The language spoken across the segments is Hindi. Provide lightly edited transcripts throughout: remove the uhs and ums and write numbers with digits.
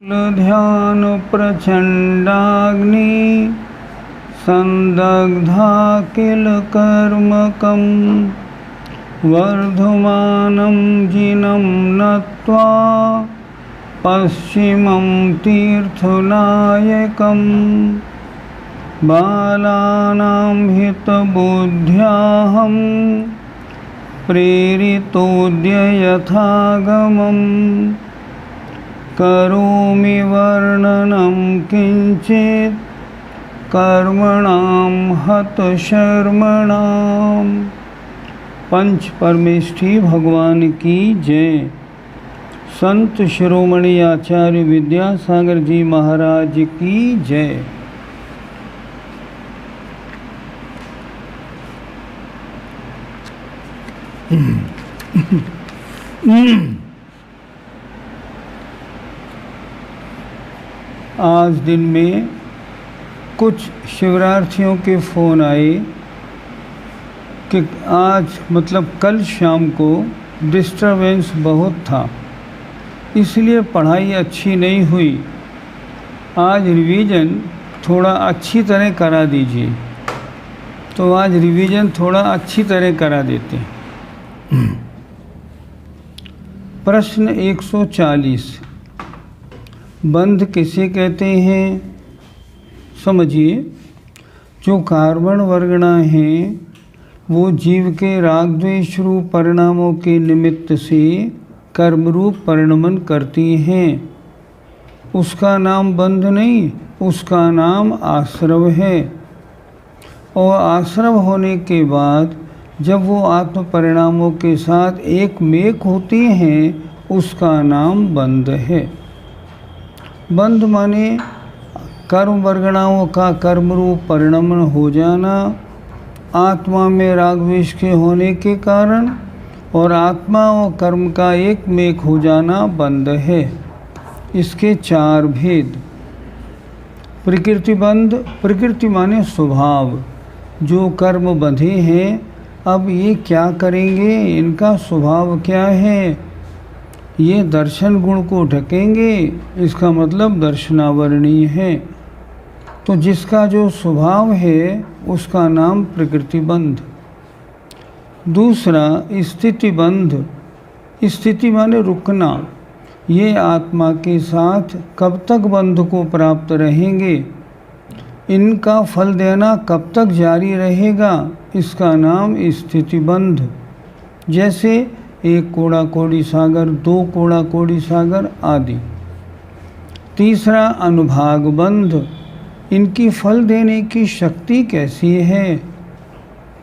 ध्यान प्रचंडाग्नि संदग्धा किल कर्मकं वर्धमानं जिनं नत्वा पश्चिमं तीर्थनायकं बालानां हितबुद्ध्याहं प्रेरितोऽद्य यथागमम् करोमि वर्णनं किंचित् कर्मणां हतशर्मणां। पंच परमेष्ठी भगवान की जय। संत शिरोमणि आचार्य विद्यासागर जी महाराज की जय। आज दिन में कुछ शिवरार्थियों के फ़ोन आए कि आज मतलब कल शाम को डिस्टरबेंस बहुत था, इसलिए पढ़ाई अच्छी नहीं हुई। आज रिवीजन थोड़ा अच्छी तरह करा दीजिए। तो आज रिवीजन थोड़ा अच्छी तरह करा देते हैं। प्रश्न 140, बंध किसे कहते हैं? समझिए, जो कार्बन वर्गणा हैं वो जीव के राग द्वेष रूप परिणामों के निमित्त से कर्मरूप परिणमन करती हैं। उसका नाम बंध नहीं, उसका नाम आश्रव है। और आश्रव होने के बाद जब वो आत्म परिणामों के साथ एक मेक होती हैं, उसका नाम बंध है। बंध माने कर्म वर्गणाओं का कर्म रूप परिणमन हो जाना, आत्मा में राग द्वेष के होने के कारण, और आत्मा और कर्म का एक मेक हो जाना बंध है। इसके चार भेद। प्रकृति बंध, प्रकृति माने स्वभाव। जो कर्म बंधे हैं, अब ये क्या करेंगे, इनका स्वभाव क्या है, ये दर्शन गुण को ढकेंगे, इसका मतलब दर्शनावरणीय है। तो जिसका जो स्वभाव है उसका नाम प्रकृति बंध। दूसरा स्थिति बंध। स्थिति माने रुकना। ये आत्मा के साथ कब तक बंध को प्राप्त रहेंगे, इनका फल देना कब तक जारी रहेगा, इसका नाम स्थिति बंध। जैसे एक कोड़ा कोड़ी सागर, दो कोड़ा कोड़ी सागर आदि। तीसरा अनुभाग बंध। इनकी फल देने की शक्ति कैसी है,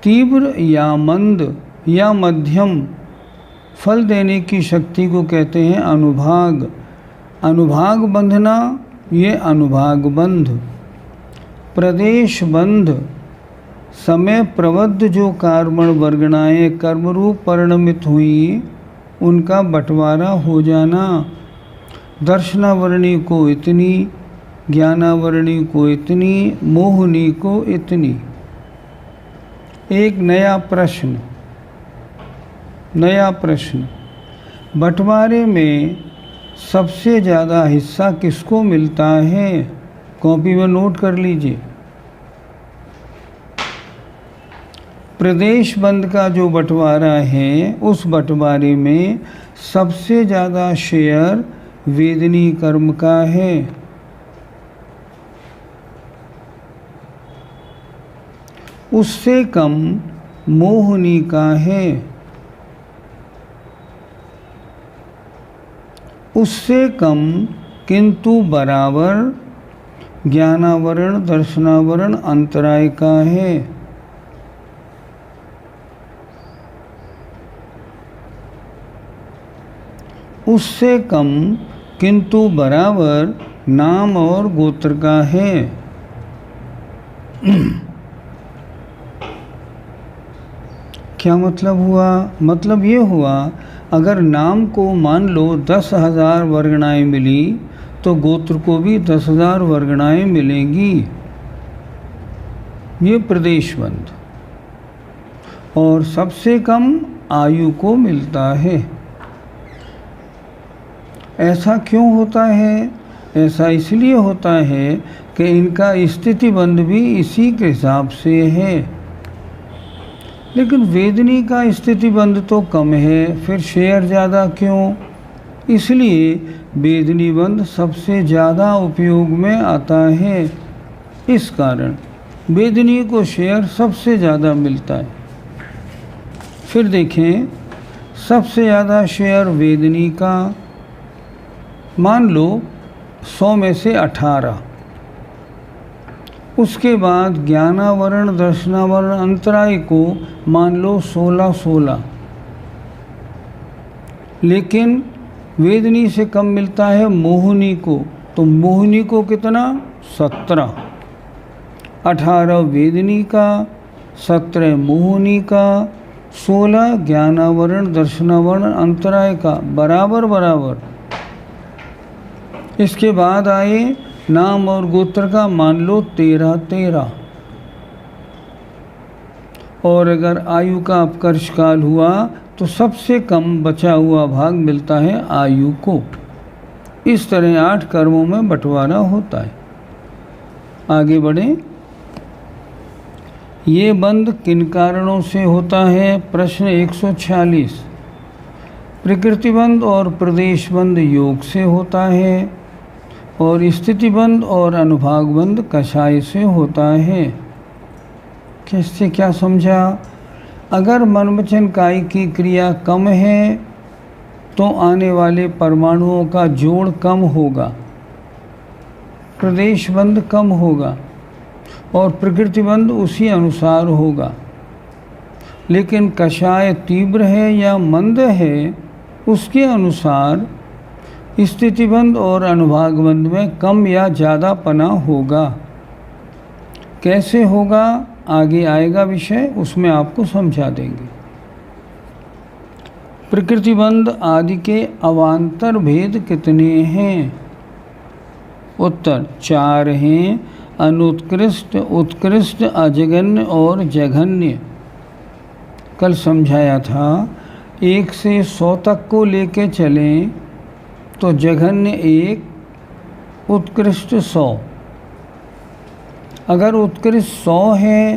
तीव्र या मंद या मध्यम। फल देने की शक्ति को कहते हैं अनुभाग। अनुभाग बंधना, ये अनुभाग बंध। प्रदेश बंध। समय प्रबद्ध जो कार्बन वर्गणाएँ कर्मरूप परिणमित हुई, उनका बंटवारा हो जाना। दर्शनावरणी को इतनी, ज्ञानावरणी को इतनी, मोहनी को इतनी। एक नया प्रश्न। बंटवारे में सबसे ज़्यादा हिस्सा किसको मिलता है? कॉपी में नोट कर लीजिए। प्रदेश बंध का जो बंटवारा है, उस बंटवारे में सबसे ज़्यादा शेयर वेदनी कर्म का है। उससे कम मोहनी का है। उससे कम किंतु बराबर ज्ञानावरण दर्शनावरण अंतराय का है। उससे कम किंतु बराबर नाम और गोत्र का है। क्या मतलब हुआ? मतलब ये हुआ, अगर नाम को मान लो 10,000 वर्गणाएँ मिली, तो गोत्र को भी 10,000 वर्गणाएँ मिलेंगी। ये प्रदेश बंध। और सबसे कम आयु को मिलता है। ऐसा क्यों होता है? ऐसा इसलिए होता है कि इनका स्थिति बंध भी इसी के हिसाब से है। लेकिन वेदनी का स्थिति बंध तो कम है, फिर शेयर ज़्यादा क्यों? इसलिए वेदनी बंध सबसे ज़्यादा उपयोग में आता है। इस कारण वेदनी को शेयर सबसे ज़्यादा मिलता है। फिर देखें, सबसे ज़्यादा शेयर वेदनी का, मान लो 100 में से 18, उसके बाद ज्ञानावरण दर्शनावरण अंतराय को मान लो 16-16, लेकिन वेदनी से कम मिलता है मोहिनी को, तो मोहिनी को कितना? 17। 18 वेदनी का, 17 मोहिनी का, 16 ज्ञानावरण दर्शनावरण अंतराय का, बराबर बराबर। इसके बाद आए नाम और गोत्र का, मान लो 13-13। और अगर आयु का अपकर्ष काल हुआ तो सबसे कम बचा हुआ भाग मिलता है आयु को। इस तरह 8 कर्मों में बंटवारा होता है। आगे बढ़ें। ये बंध किन कारणों से होता है? प्रश्न 146। प्रकृति बंध और प्रदेश बंध योग से होता है, और स्थिति बंध और अनुभाग बंध कषाय से होता है। किससे क्या समझा? अगर मन वचन काय की क्रिया कम है तो आने वाले परमाणुओं का जोड़ कम होगा, प्रदेश बंध कम होगा और प्रकृति बंध उसी अनुसार होगा। लेकिन कषाय तीव्र है या मंद है, उसके अनुसार स्थिति बंध और अनुभाग बंध में कम या ज़्यादा पना होगा। कैसे होगा आगे आएगा विषय, उसमें आपको समझा देंगे। प्रकृति बंध आदि के अवान्तर भेद कितने हैं? उत्तर 4 हैं। अनुत्कृष्ट, उत्कृष्ट, अजगन्य और जघन्य। कल समझाया था 1 से 100 तक को लेके चलें तो जघन्य 1, उत्कृष्ट 100। अगर उत्कृष्ट 100 है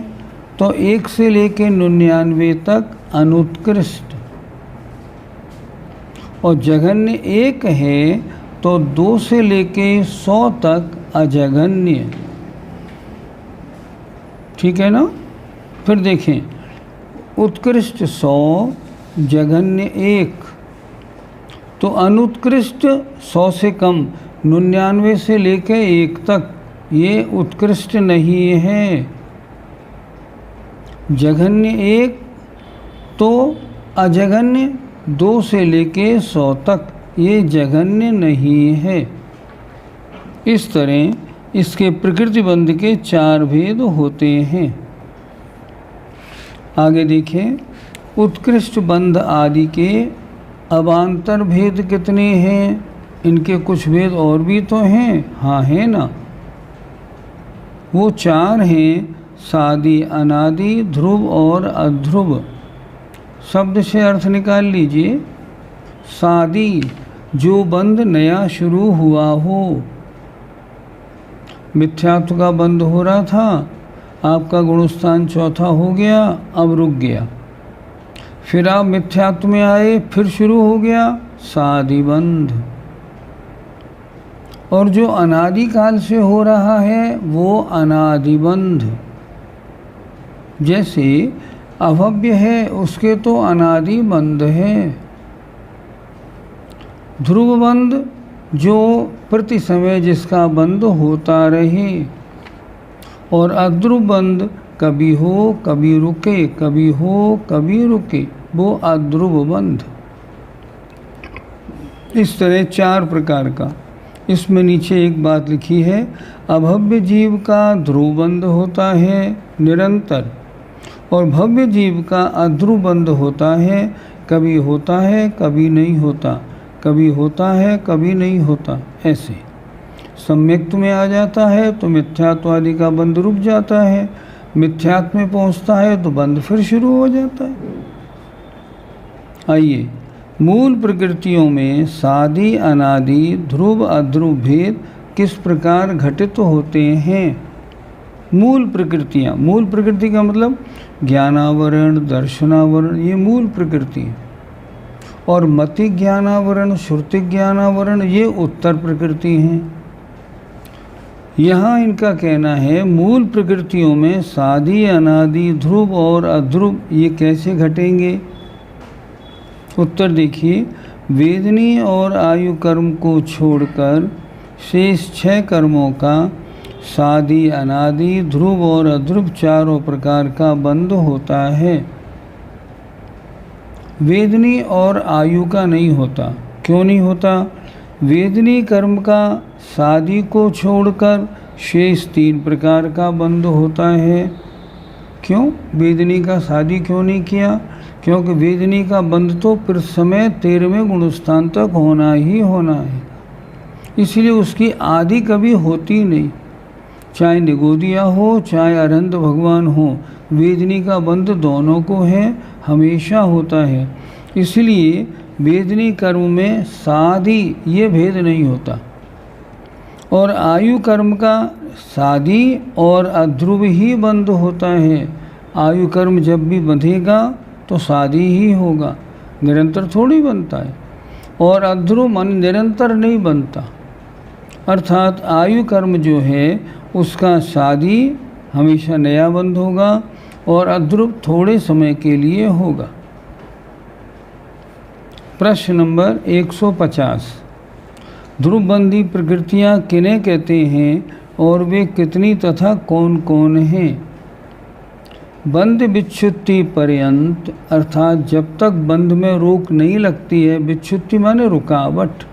तो 1 से लेके 99 तक अनुत्कृष्ट, और जघन्य 1 है तो 2 से लेके 100 तक अजघन्य। ठीक है ना? फिर देखें, उत्कृष्ट 100, जघन्य 1, तो अनुत्कृष्ट 100 से कम 99 से लेके 1 तक ये उत्कृष्ट नहीं है। जघन्य 1 तो अजघन्य 2 से लेके 100 तक ये जघन्य नहीं है। इस तरह इसके प्रकृति बंध के 4 भेद होते हैं। आगे देखें, उत्कृष्ट बंध आदि के अवान्तर भेद कितने हैं? इनके कुछ भेद और भी तो हैं। हाँ है ना, वो 4 हैं। सादि, अनादि, ध्रुव और अध्रुव। शब्द से अर्थ निकाल लीजिए। सादि, जो बंध नया शुरू हुआ हो। मिथ्यात्व का बंध हो रहा था, आपका गुणस्थान चौथा हो गया, अब रुक गया, फिर आप मिथ्यात्व में आए, फिर शुरू हो गया, सादि बंध। और जो अनादि काल से हो रहा है वो अनादि बंध। जैसे अभव्य है, उसके तो अनादि बंध है। ध्रुव बंध, जो प्रति समय जिसका बंध होता रहे। और अध्रुव बंध, कभी हो कभी रुके, कभी हो कभी रुके, वो अध्रुव बंध। इस तरह 4 प्रकार का। इसमें नीचे एक बात लिखी है, अभव्य जीव का ध्रुव बंध होता है निरंतर, और भव्य जीव का अध्रुव बंध होता है, कभी होता है कभी नहीं होता, कभी होता है कभी नहीं होता। ऐसे सम्यक्त में आ जाता है तो मिथ्यात्व आदि का बंध रुक जाता है, मिथ्यात्व में पहुंचता है तो बंध फिर शुरू हो जाता है। आइए, मूल प्रकृतियों में सादि, अनादि, ध्रुव, अध्रुव भेद किस प्रकार घटित होते हैं। मूल प्रकृतियाँ, मूल प्रकृति का मतलब ज्ञानावरण, दर्शनावरण, ये मूल प्रकृति है। और मति ज्ञानावरण, श्रुति ज्ञानावरण, ये उत्तर प्रकृति हैं। यहाँ इनका कहना है मूल प्रकृतियों में सादि, अनादि, ध्रुव और अध्रुव ये कैसे घटेंगे। उत्तर देखिए, वेदनी और आयु कर्म को छोड़कर शेष 6 कर्मों का सादि, अनादि, ध्रुव और अध्रुव चारों प्रकार का बंध होता है। वेदनी और आयु का नहीं होता। क्यों नहीं होता। वेदनी कर्म का सादि को छोड़कर शेष 3 प्रकार का बंध होता है। क्यों वेदनी का सादि क्यों नहीं किया। क्योंकि वेदनी का बंध तो समय 13वें गुणस्थान तक होना ही होना है, इसलिए उसकी आदि कभी होती नहीं। चाहे निगोदिया हो, चाहे अरहंत भगवान हो, वेदनी का बंध दोनों को है, हमेशा होता है। इसलिए वेदनी कर्म में सादि ये भेद नहीं होता। और आयु कर्म का सादि और अध्रुव ही बंध होता है। आयु कर्म जब भी बंधेगा तो सादि ही होगा, निरंतर थोड़ी बनता है। और अध्रुव मन निरंतर नहीं बनता। अर्थात आयु कर्म जो है उसका सादि हमेशा नया बंध होगा और अध्रुव थोड़े समय के लिए होगा। प्रश्न नंबर 150, ध्रुवबंधी प्रकृतियाँ किन्हें कहते हैं और वे कितनी तथा कौन कौन हैं। बंध विच्छुत्ति पर्यंत, अर्थात जब तक बंध में रोक नहीं लगती है। विच्छुत्ति माने रुकावट।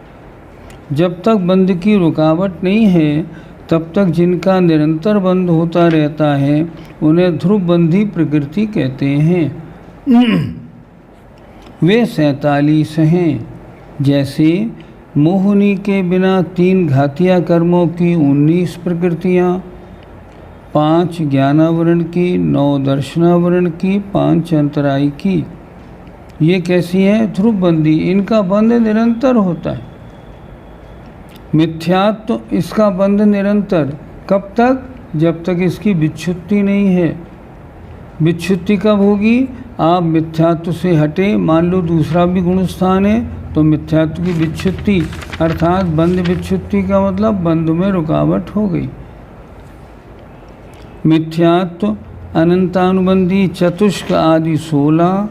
जब तक बंध की रुकावट नहीं है तब तक जिनका निरंतर बंध होता रहता है उन्हें ध्रुवबंधी प्रकृति कहते हैं। वे 47 हैं। जैसे मोहिनी के बिना 3 घातिया कर्मों की 19 प्रकृतियाँ, 5 ज्ञानावरण की, 9 दर्शनावरण की, 5 अंतराई की। ये कैसी है। ध्रुवबंधी, इनका बंध निरंतर होता है। मिथ्यात्व, इसका बंध निरंतर। कब तक। जब तक इसकी विच्छुत्ति नहीं है। विच्छुत्ति कब होगी। आप मिथ्यात्व से हटे, मान लो दूसरा भी गुणस्थान है तो मिथ्यात्व की विच्छुत्ति, अर्थात बंध विच्छुत्ति का मतलब बंध में रुकावट हो गई। मिथ्यात्व, अनंतानुबंधी, चतुष्क आदि 16,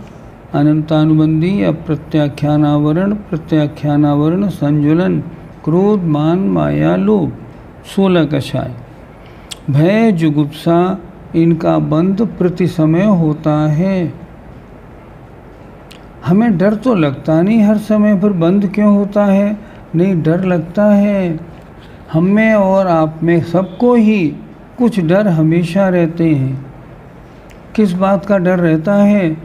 अनंतानुबंधी, अप्रत्याख्यानावरण, प्रत्याख्यानावरण, संजुलन, क्रोध, मान, माया, लोभ, 16 कषाय। भय, जुगुप्सा, इनका बंध प्रति समय होता है। हमें डर तो लगता नहीं हर समय, पर बंध क्यों होता है। नहीं, डर लगता है। हम में और आप में सबको ही कुछ डर हमेशा रहते हैं। किस बात का डर रहता है।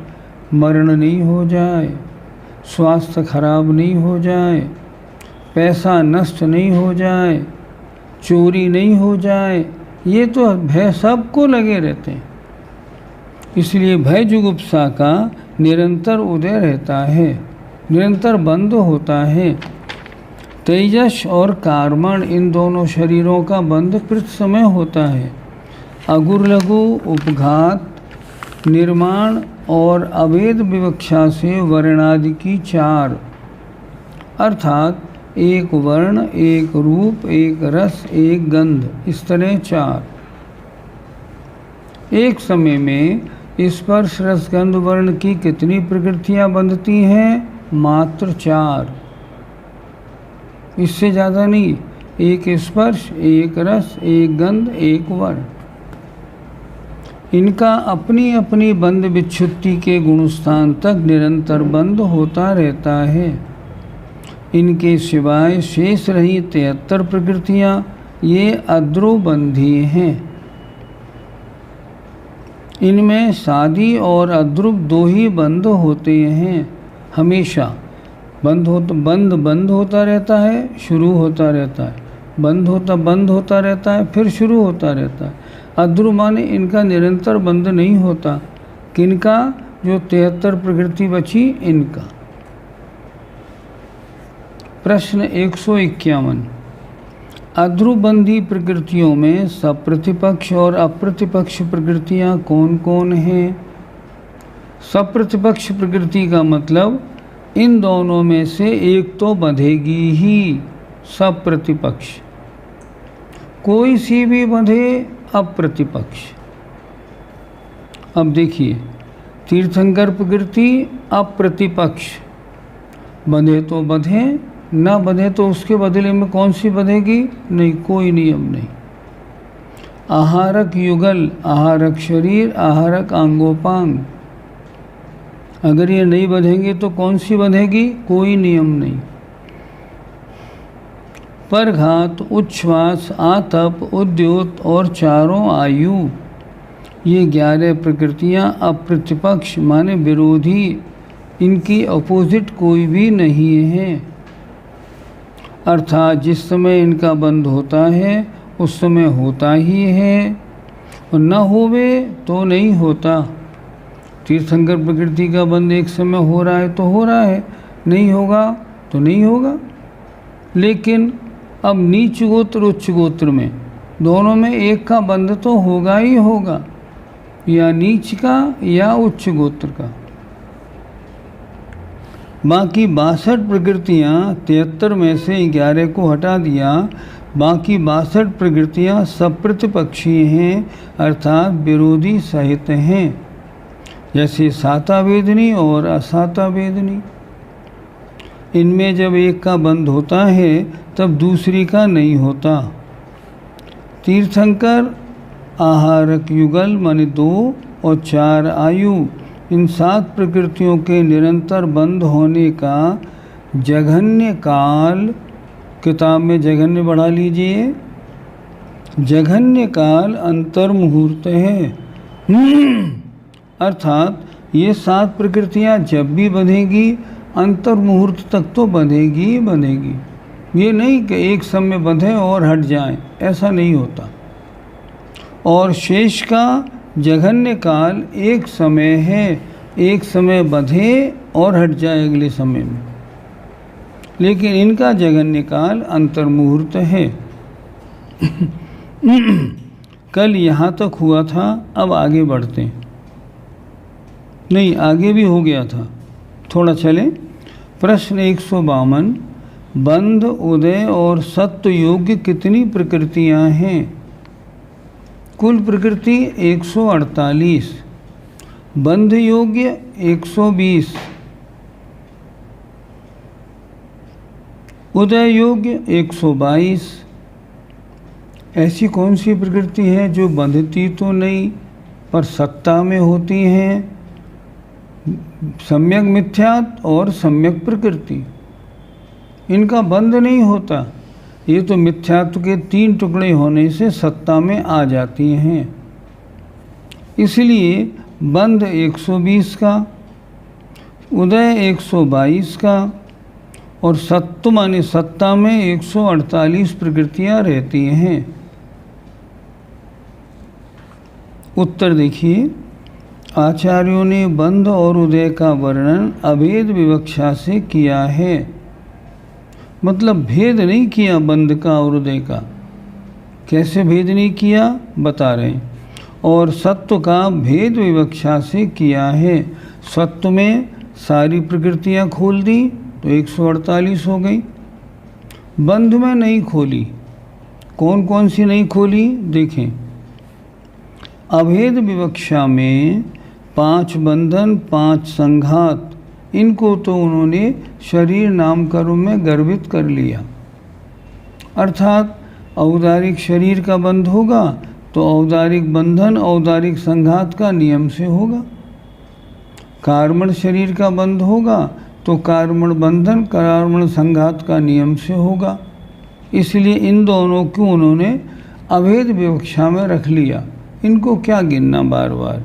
मरण नहीं हो जाए, स्वास्थ्य खराब नहीं हो जाए, पैसा नष्ट नहीं हो जाए, चोरी नहीं हो जाए। ये तो भय सबको लगे रहते हैं। इसलिए भय जुगुप्सा का निरंतर उदय रहता है, निरंतर बंद होता है। तेजस और कार्मण, इन दोनों शरीरों का बंध प्रति समय होता है। अगुर लघु, उपघात, निर्माण और अवैध विवक्षा से वर्णादि की 4, अर्थात एक वर्ण, एक रूप, एक रस, एक गंध, इस तरह 4। एक समय में स्पर्श, रस, गंध, वर्ण की कितनी प्रकृतियाँ बंधती हैं। मात्र 4, इससे ज़्यादा नहीं। एक स्पर्श, एक रस, एक गंध, एक वर्ण। इनका अपनी अपनी बंध विच्छुत्ति के गुणस्थान तक निरंतर बंध होता रहता है। इनके सिवाय शेष रही 73 प्रकृतियाँ ये अध्रुवबंधी हैं। इनमें सादि और अध्रुव 2 ही बंध होते हैं। हमेशा बंद होता रहता है, शुरू होता रहता है, बंद होता रहता है, फिर शुरू होता रहता है। अध्रुव माने इनका निरंतर बंध नहीं होता। किनका। जो 73 प्रकृति बची इनका। प्रश्न 151, अध्रुबंधी प्रकृतियों में सप्रतिपक्ष और अप्रतिपक्ष प्रकृतियां कौन कौन हैं? सप्रतिपक्ष प्रकृति का मतलब इन दोनों में से एक तो बंधेगी ही। सप्रतिपक्ष कोई सी भी बंधे अप्रतिपक्ष। अब देखिए, तीर्थंकर प्रकृति अप्रतिपक्ष, बंधे तो बंधे, ना बंधे तो उसके बदले में कौन सी बंधेगी? नहीं, कोई नियम नहीं। आहारक युगल, आहारक शरीर, आहारक आंगोपांग, अगर ये नहीं बंधेंगे तो कौन सी बंधेगी? कोई नियम नहीं। परघात, उच्छ्वास, आतप, उद्योत और चारों आयु, ये 11 प्रकृतियां अप्रतिपक्ष माने विरोधी, इनकी अपोजिट कोई भी नहीं है। अर्थात जिस समय इनका बंध होता है उस समय होता ही है, और न होवे तो नहीं होता। तीर्थंकर प्रकृति का बंध एक समय हो रहा है तो हो रहा है, नहीं होगा तो नहीं होगा। लेकिन अब नीच गोत्र उच्च गोत्र में दोनों में एक का बंध तो होगा ही होगा, या नीच का या उच्च गोत्र का। बाकी 62 प्रकृतियाँ 73 में से 11 को हटा दिया, बाकी 62 प्रकृतियाँ सप्रतिपक्षीय हैं, अर्थात विरोधी सहित हैं, जैसे सातावेदनी और असातावेदनी। इनमें जब एक का बंध होता है तब दूसरी का नहीं होता। तीर्थंकर आहारक युगल माने 2 और 4 आयु, इन 7 प्रकृतियों के निरंतर बंध होने का जघन्य काल, किताब में जघन्य बढ़ा लीजिए, जघन्य काल अंतर्मुहूर्त है। अर्थात ये 7 प्रकृतियाँ जब भी बंधेगी अंतर्मुहूर्त तक तो बंधेगी ही बंधेगी। ये नहीं कि एक समय बंधे और हट जाए, ऐसा नहीं होता। और शेष का जघन्य काल एक समय है, एक समय बंधे और हट जाए अगले समय में, लेकिन इनका जघन्य काल अंतर्मुहूर्त है। कल यहाँ तक हुआ था, अब आगे बढ़ते हैं। नहीं, आगे भी हो गया था, थोड़ा चलें। प्रश्न 152, बंध, उदय और सत्व योग्य कितनी प्रकृतियां हैं? कुल प्रकृति 148, बंध योग्य 120, उदय योग्य 122। ऐसी कौन सी प्रकृति है जो बंधती तो नहीं पर सत्ता में होती हैं? सम्यक मिथ्यात्व और सम्यक प्रकृति, इनका बंध नहीं होता। ये तो मिथ्यात्व के 3 टुकड़े होने से सत्ता में आ जाती हैं। इसलिए बंध 120 का, उदय 122 का और सत्व माने सत्ता में 148 प्रकृतियां रहती हैं। उत्तर देखिए, आचार्यों ने बंध और उदय का वर्णन अभेद विवक्षा से किया है, मतलब भेद नहीं किया बंध का और उदय का। कैसे भेद नहीं किया बता रहे हैं। और सत्व का भेद विवक्षा से किया है। सत्व में सारी प्रकृतियां खोल दी तो 148 हो गई, बंध में नहीं खोली। कौन कौन सी नहीं खोली देखें। अभेद विवक्षा में 5 बंधन 5 संघात, इनको तो उन्होंने शरीर नामकरण में गर्भित कर लिया। अर्थात औदारिक शरीर का बंध होगा तो औदारिक बंधन औदारिक संघात का नियम से होगा। कार्मण शरीर का बंध होगा तो कार्मण बंधन कार्मण संघात का नियम से होगा। इसलिए इन दोनों को उन्होंने अभेद विवक्षा में रख लिया। इनको क्या गिनना बार बार,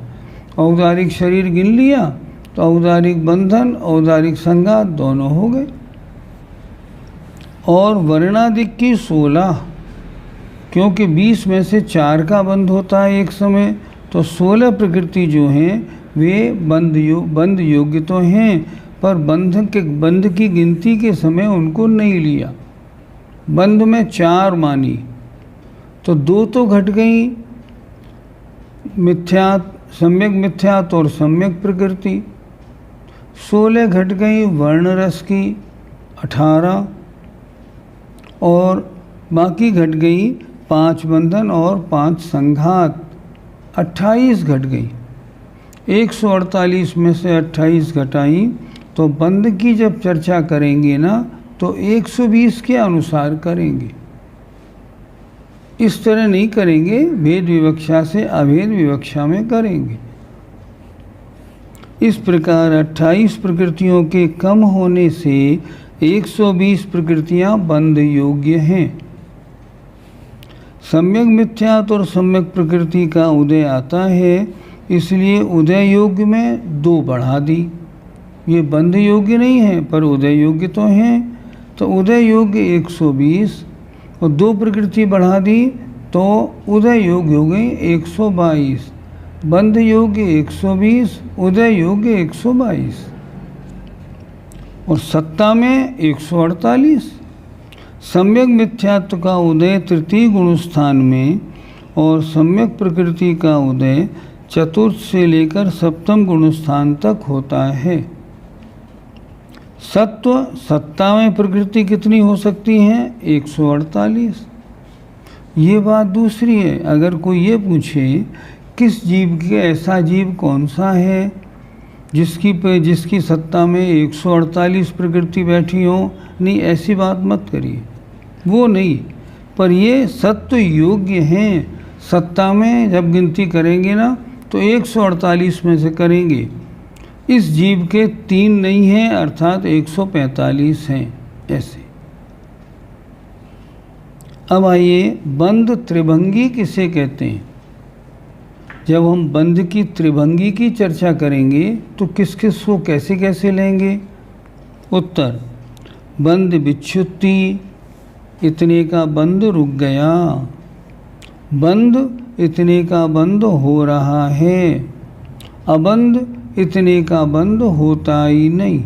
औदारिक शरीर गिन लिया तो औदारिक बंधन औदारिक संघात दोनों हो गए। और वर्णादिक की 16, क्योंकि 20 में से 4 का बंध होता है एक समय, तो 16 प्रकृति जो हैं वे बंध योग्य तो हैं, पर बंध की गिनती के समय उनको नहीं लिया। बंध में 4 मानी, तो 2 तो घट गई, मिथ्यात, सम्यक मिथ्यात और सम्यक प्रकृति। 16 घट गई वर्ण रस की 18, और बाकी घट गई 5 बंधन और 5 संघात, 28 घट गई। 148 में से 28 घटाई तो बंध की जब चर्चा करेंगे ना तो 120 के अनुसार करेंगे। इस तरह नहीं करेंगे, भेद विवक्षा से अभेद विवक्षा में करेंगे। इस प्रकार 28 प्रकृतियों के कम होने से 120 प्रकृतियां बंध योग्य हैं। सम्यक मिथ्यात और सम्यक प्रकृति का उदय आता है, इसलिए उदय योग्य में 2 बढ़ा दी। ये बंध योग्य नहीं है पर उदय योग्य तो हैं, तो उदय योग्य 120 और 2 प्रकृति बढ़ा दी तो उदय योग्य हो गई 122। बंध योग्य 120, उदय योग्य 122 और सत्ता में 148। सम्यक मिथ्यात्व का उदय तृतीय गुण स्थान में और सम्यक प्रकृति का उदय चतुर्थ से लेकर सप्तम गुण स्थान तक होता है। सत्व सत्ता में प्रकृति कितनी हो सकती है? 148। ये बात दूसरी है। अगर कोई ये पूछे किस जीव के, ऐसा जीव कौन सा है जिसकी सत्ता में 148 प्रकृति बैठी हो, नहीं ऐसी बात मत करिए, वो नहीं। पर ये सत्व योग्य हैं। सत्ता में जब गिनती करेंगे ना तो 148 में से करेंगे। इस जीव के 3 नहीं हैं, अर्थात 145 हैं ऐसे। अब आइए, बंध त्रिभंगी किसे कहते हैं? जब हम बंध की त्रिभंगी की चर्चा करेंगे तो किस किस को कैसे कैसे लेंगे? उत्तर, बंध विच्छुत्ति, इतने का बंध रुक गया, बंध इतने का बंध हो रहा है, अबंध इतने का बंध होता ही नहीं,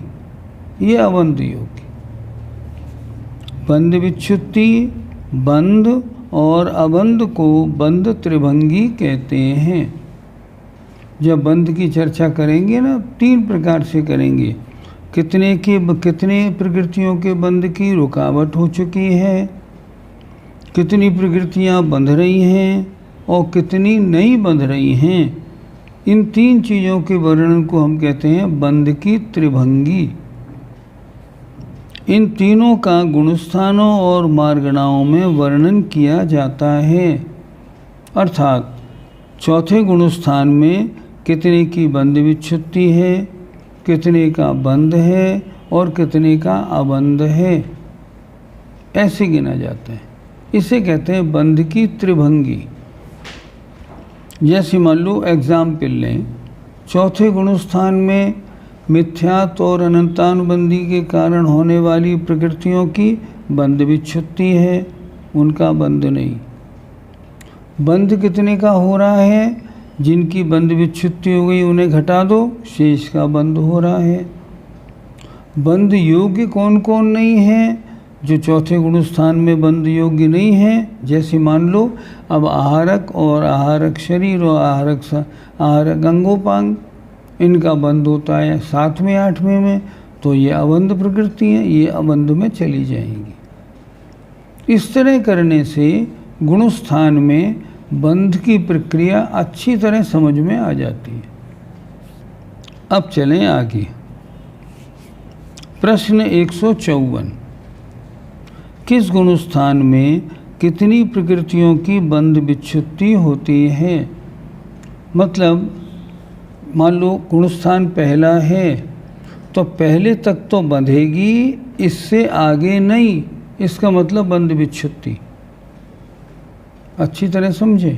ये अबंध योग। बंध विच्छुत्ति, बंध और अबंध को बंध त्रिभंगी कहते हैं। जब बंध की चर्चा करेंगे ना 3 प्रकार से करेंगे। कितने प्रकृतियों के बंध की रुकावट हो चुकी है, कितनी प्रकृतियां बंध रही हैं और कितनी नहीं बंध रही हैं। इन 3 चीज़ों के वर्णन को हम कहते हैं बंध की त्रिभंगी। इन तीनों का गुणस्थानों और मार्गणाओं में वर्णन किया जाता है। अर्थात चौथे गुणस्थान में कितने की बंध विच्छुत्ति है, कितने का बंध है और कितने का अबंध है, ऐसे गिना जाता है। इसे कहते हैं बंध की त्रिभंगी। जैसे मान लो एग्जाम्पल लें, चौथे गुणस्थान में मिथ्यात्व और अनंतानुबंधी के कारण होने वाली प्रकृतियों की बंध विच्छुत्ति है, उनका बंध नहीं। बंध कितने का हो रहा है? जिनकी बंध विच्छुत्ति हो गई उन्हें घटा दो, शेष का बंध हो रहा है। बंध योग्य कौन कौन नहीं है? जो चौथे गुण स्थान में बंध योग्य नहीं है। जैसे मान लो अब आहारक और आहारक शरीर और आहारक अंगोपांग, इनका बंध होता है 7वें 8वें में, तो ये अबंध प्रकृति है, ये अबंध में चली जाएंगी। इस तरह करने से गुण स्थान में बंध की प्रक्रिया अच्छी तरह समझ में आ जाती है। अब चलें आगे। प्रश्न 154, किस गुण स्थान में कितनी प्रकृतियों की बंध विच्छुत्ति होती है? मतलब मान लो गुणस्थान पहला है तो पहले तक तो बंधेगी, इससे आगे नहीं, इसका मतलब बंध विच्छुत्ति। अच्छी तरह समझे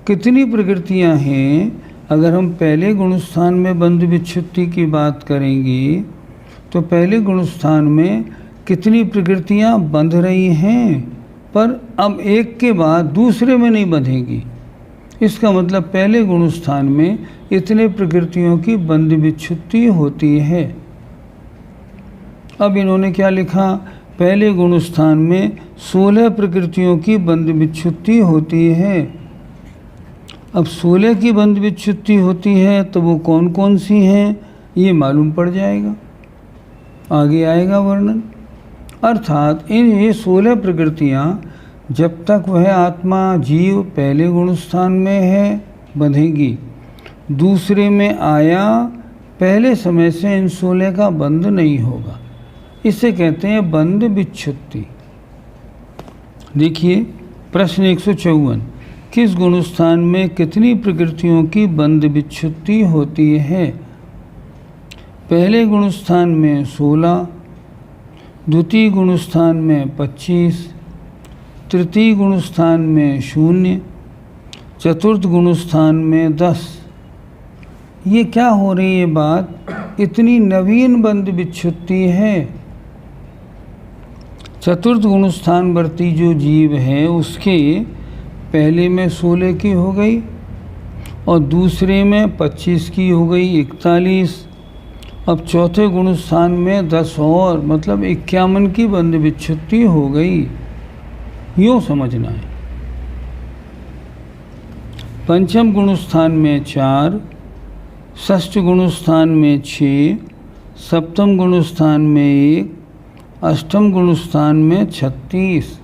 कितनी प्रकृतियां हैं। अगर हम पहले गुणस्थान में बंध विच्छुत्ति की बात करेंगे तो पहले गुणस्थान में कितनी प्रकृतियां बंध रही हैं, पर अब एक के बाद दूसरे में नहीं बंधेगी। इसका मतलब पहले गुणस्थान में इतने प्रकृतियों की बंध विच्छुत्ति होती है। अब इन्होंने क्या लिखा? पहले गुणस्थान में 16 प्रकृतियों की बंध विच्छुत्ति होती है। अब 16 की बंध विच्छुत्ति होती है तो वो कौन कौन सी हैं ये मालूम पड़ जाएगा, आगे आएगा वर्णन। अर्थात ये 16 प्रकृतियाँ जब तक वह आत्मा जीव पहले गुण स्थान में है बंधेगी, दूसरे में आया पहले समय से इन 16 का बंध नहीं होगा। इसे कहते हैं बंध विच्छुत्ति। देखिए प्रश्न 154, किस गुण स्थान में कितनी प्रकृतियों की बंध विच्छुत्ति होती है? पहले गुण स्थान में 16, द्वितीय गुण स्थान में 25, तृतीय गुण स्थान में 0, चतुर्थ गुण स्थान में 10। ये क्या हो रही है बात? इतनी नवीन बंध विच्छुत्ति है। चतुर्थ गुण स्थान वर्ती जो जीव है उसके पहले में 16 की हो गई और दूसरे में 25 की हो गई 41। अब चौथे गुण स्थान में 10 और मतलब 51 की बंध विच्छुत्ति हो गई। यूँ समझना है। पंचम गुण स्थान में 4, षष्ठ गुण स्थान में 6, सप्तम गुण स्थान में 1, अष्टम गुण स्थान में 36।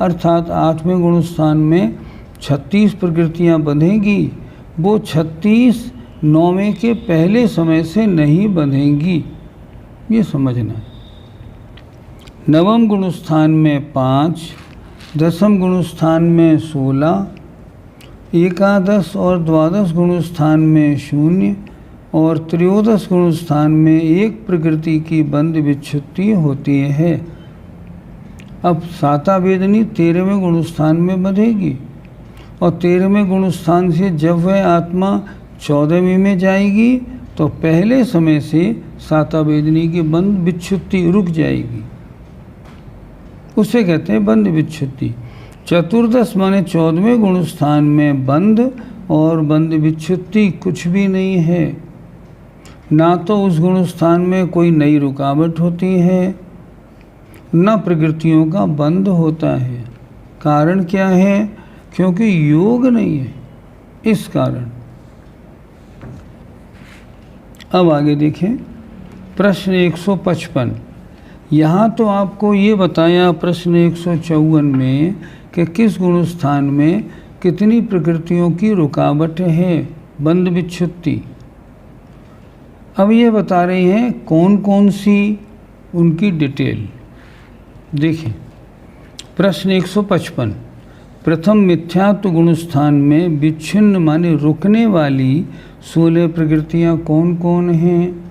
अर्थात 8वें गुण स्थान में 36 प्रकृतियाँ बंधेगी। वो 36 9वें के पहले समय से नहीं बंधेंगी, ये समझना है। नवम गुण स्थान में 5, दसम गुण स्थान में 16, एकादश और द्वादश गुण स्थान में 0 और त्रयोदश गुण स्थान में 1 प्रकृति की बंध विच्छुत्ति होती है। अब साता वेदनी 13वें गुण स्थान में बंधेगी और 13वें गुण स्थान से जब वह आत्मा 14वें में जाएगी तो पहले समय से साता वेदनी की बंध विच्छुत्ति रुक जाएगी, उसे कहते हैं बंध विच्छुत्ति। चतुर्दश माने 14वें गुण स्थान में बंध और बंध विच्छुत्ति कुछ भी नहीं है। ना तो उस गुण स्थान में कोई नई रुकावट होती है, न प्रकृतियों का बंध होता है। कारण क्या है? क्योंकि योग नहीं है, इस कारण। अब आगे देखें प्रश्न 155। यहाँ तो आपको ये बताया प्रश्न 154 में कि किस गुण स्थान में कितनी प्रकृतियों की रुकावट है, बंध विच्छुत्ति। अब ये बता रही हैं कौन कौन सी, उनकी डिटेल देखें। प्रश्न 155, प्रथम मिथ्यात्व गुण स्थान में विच्छिन्न माने रुकने वाली 16 प्रकृतियाँ कौन कौन हैं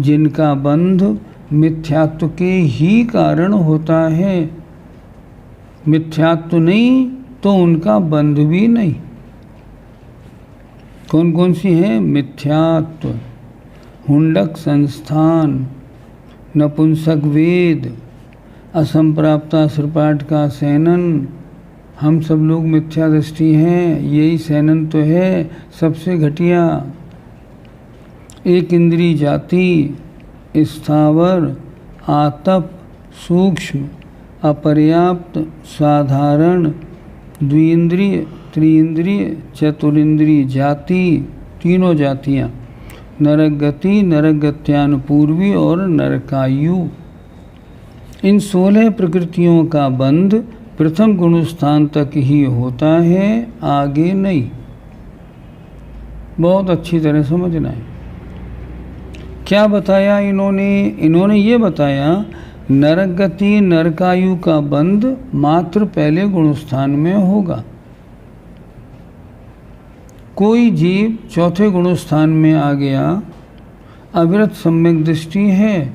जिनका बंध मिथ्यात्व के ही कारण होता है? मिथ्यात्व नहीं तो उनका बंध भी नहीं। कौन कौन सी हैं? मिथ्यात्व, हुंडक संस्थान, नपुंसक वेद, असंप्राप्ता श्रपाट का सैनन। हम सब लोग मिथ्या दृष्टि हैं, यही सैनन तो है सबसे घटिया। एक इंद्री जाति, स्थावर, आतप, सूक्ष्म, अपर्याप्त, साधारण, द्विइंद्रिय, त्रिइंद्रिय, चतुरिंद्रिय जाति, तीनों जातियाँ, नरक गति, नरक गत्यानुपूर्वी और नरकायु। इन 16 प्रकृतियों का बंध प्रथम गुण स्थान तक ही होता है, आगे नहीं। बहुत अच्छी तरह समझना है। क्या बताया इन्होंने ये बताया नरक गति नरकायु का बंध मात्र पहले गुण स्थान में होगा। कोई जीव चौथे गुण स्थान में आ गया, अविरत सम्यक दृष्टि है,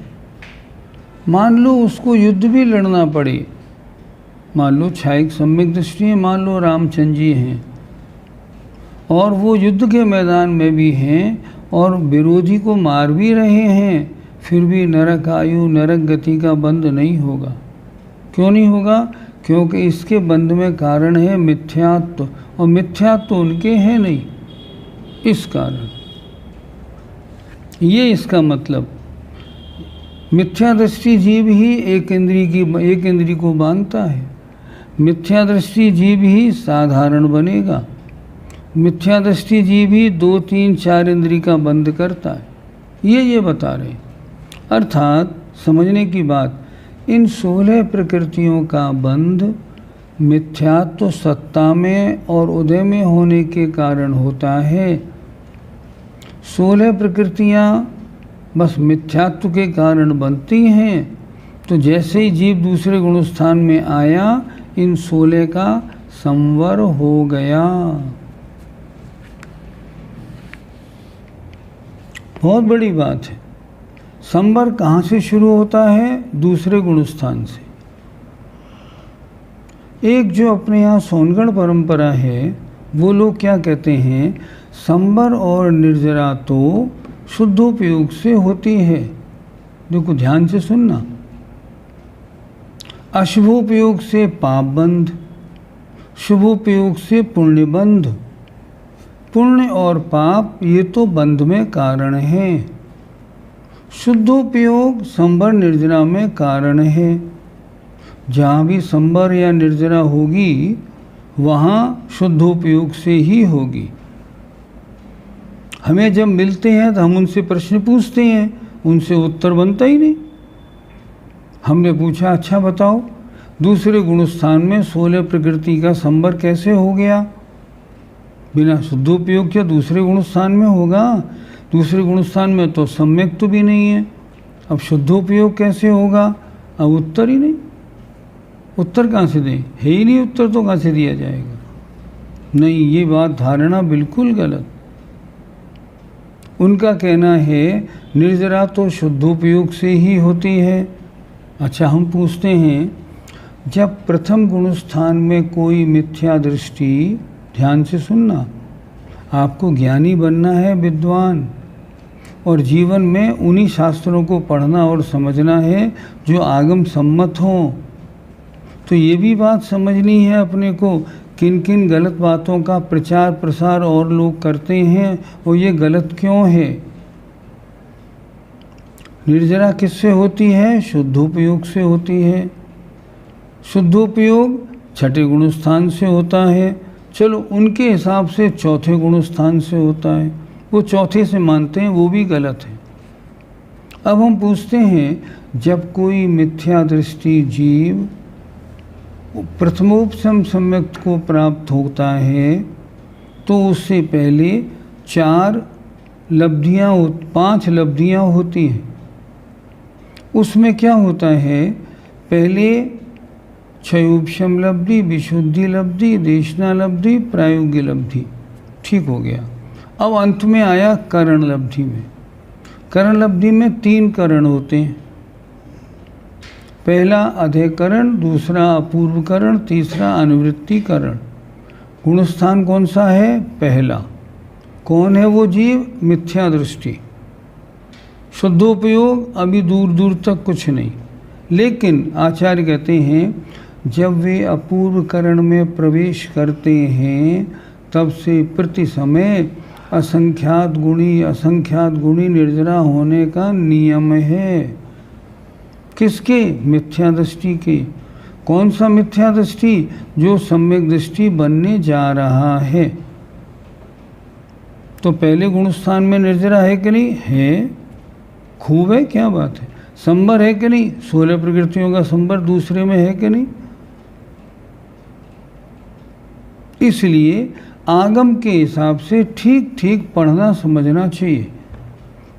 मान लो उसको युद्ध भी लड़ना पड़े, मान लो छायिक सम्यक दृष्टि है, मान लो रामचंद्र जी हैं और वो युद्ध के मैदान में भी हैं और विरोधी को मार भी रहे हैं, फिर भी नरक आयु नरक गति का बंध नहीं होगा। क्यों नहीं होगा? क्योंकि इसके बंध में कारण है मिथ्यात्व, और मिथ्यात्व उनके हैं नहीं, इस कारण। ये इसका मतलब। मिथ्या दृष्टि जीव ही एक इंद्री को बांधता है। मिथ्या दृष्टि जीव ही साधारण बनेगा। मिथ्या दृष्टि जीव ही 2, 3, 4 इंद्री का बंद करता है। ये बता रहे। अर्थात समझने की बात, इन 16 प्रकृतियों का बंध मिथ्यात्व सत्ता में और उदय में होने के कारण होता है। 16 प्रकृतियाँ बस मिथ्यात्व के कारण बनती हैं। तो जैसे ही जीव दूसरे गुणस्थान में आया, इन 16 का संवर हो गया। बहुत बड़ी बात है। संवर कहाँ से शुरू होता है? दूसरे गुणस्थान से। एक जो अपने यहाँ सोनगढ़ परंपरा है, वो लोग क्या कहते हैं, संवर और निर्जरा तो शुद्धोपयोग से होती है। देखो ध्यान से सुनना। अशुभोपयोग से पाप बंध, शुभोपयोग से पुण्य बंध। पुण्य और पाप ये तो बंध में कारण हैं। शुद्धोपयोग संवर निर्जरा में कारण है। जहाँ भी संवर या निर्जरा होगी, वहाँ शुद्धोपयोग से ही होगी। हमें जब मिलते हैं तो हम उनसे प्रश्न पूछते हैं, उनसे उत्तर बनता ही नहीं। हमने पूछा, अच्छा बताओ, दूसरे गुणस्थान में 16 प्रकृति का संवर कैसे हो गया? बिना शुद्धोपयोग के दूसरे गुणस्थान में होगा? दूसरे गुणस्थान में तो सम्यक तो भी नहीं है, अब शुद्धोपयोग कैसे होगा? अब उत्तर ही नहीं। उत्तर कहाँ से दें? है ही नहीं उत्तर, तो कहाँ से दिया जाएगा? नहीं, ये बात धारणा बिल्कुल गलत। उनका कहना है निर्जरा तो शुद्धोपयोग से ही होती है। अच्छा, हम पूछते हैं, जब प्रथम गुणस्थान में कोई मिथ्या दृष्टि, ध्यान से सुनना, आपको ज्ञानी बनना है, विद्वान, और जीवन में उन्हीं शास्त्रों को पढ़ना और समझना है जो आगम सम्मत हों। तो ये भी बात समझनी है अपने को, किन किन गलत बातों का प्रचार प्रसार और लोग करते हैं और ये गलत क्यों है। निर्जरा किससे होती है? शुद्धोपयोग से होती है। शुद्धोपयोग छठे गुणस्थान से होता है। चलो उनके हिसाब से चौथे गुणस्थान से होता है, वो चौथे से मानते हैं, वो भी गलत है। अब हम पूछते हैं, जब कोई मिथ्या दृष्टि जीव प्रथमोपशम सम्यक को प्राप्त होता है, तो उससे पहले 5 लब्धियाँ होती हैं। उसमें क्या होता है? पहले क्षयोपशम लब्धि, विशुद्धि लब्धि, देशना लब्धि, प्रायोग्य लब्धि, ठीक हो गया। अब अंत में आया करण लब्धि में। करण लब्धि में 3 करण होते हैं। पहला अधेकरण, दूसरा अपूर्वकरण, तीसरा अनुवृत्तिकरण। गुणस्थान कौन सा है? पहला। कौन है वो जीव? मिथ्या दृष्टि। शुद्धोपयोग अभी दूर दूर तक कुछ नहीं। लेकिन आचार्य कहते हैं, जब वे अपूर्वकरण में प्रवेश करते हैं, तब से प्रति समय असंख्यात गुणी निर्जरा होने का नियम है। किसके? मिथ्या दृष्टि के। कौन सा मिथ्या दृष्टि? जो सम्यक दृष्टि बनने जा रहा है। तो पहले गुणस्थान में निर्जरा है कि नहीं? है, खूब है, क्या बात है। संवर है कि नहीं? 16 प्रकृतियों का संवर दूसरे में है कि नहीं? इसलिए आगम के हिसाब से ठीक ठीक पढ़ना समझना चाहिए।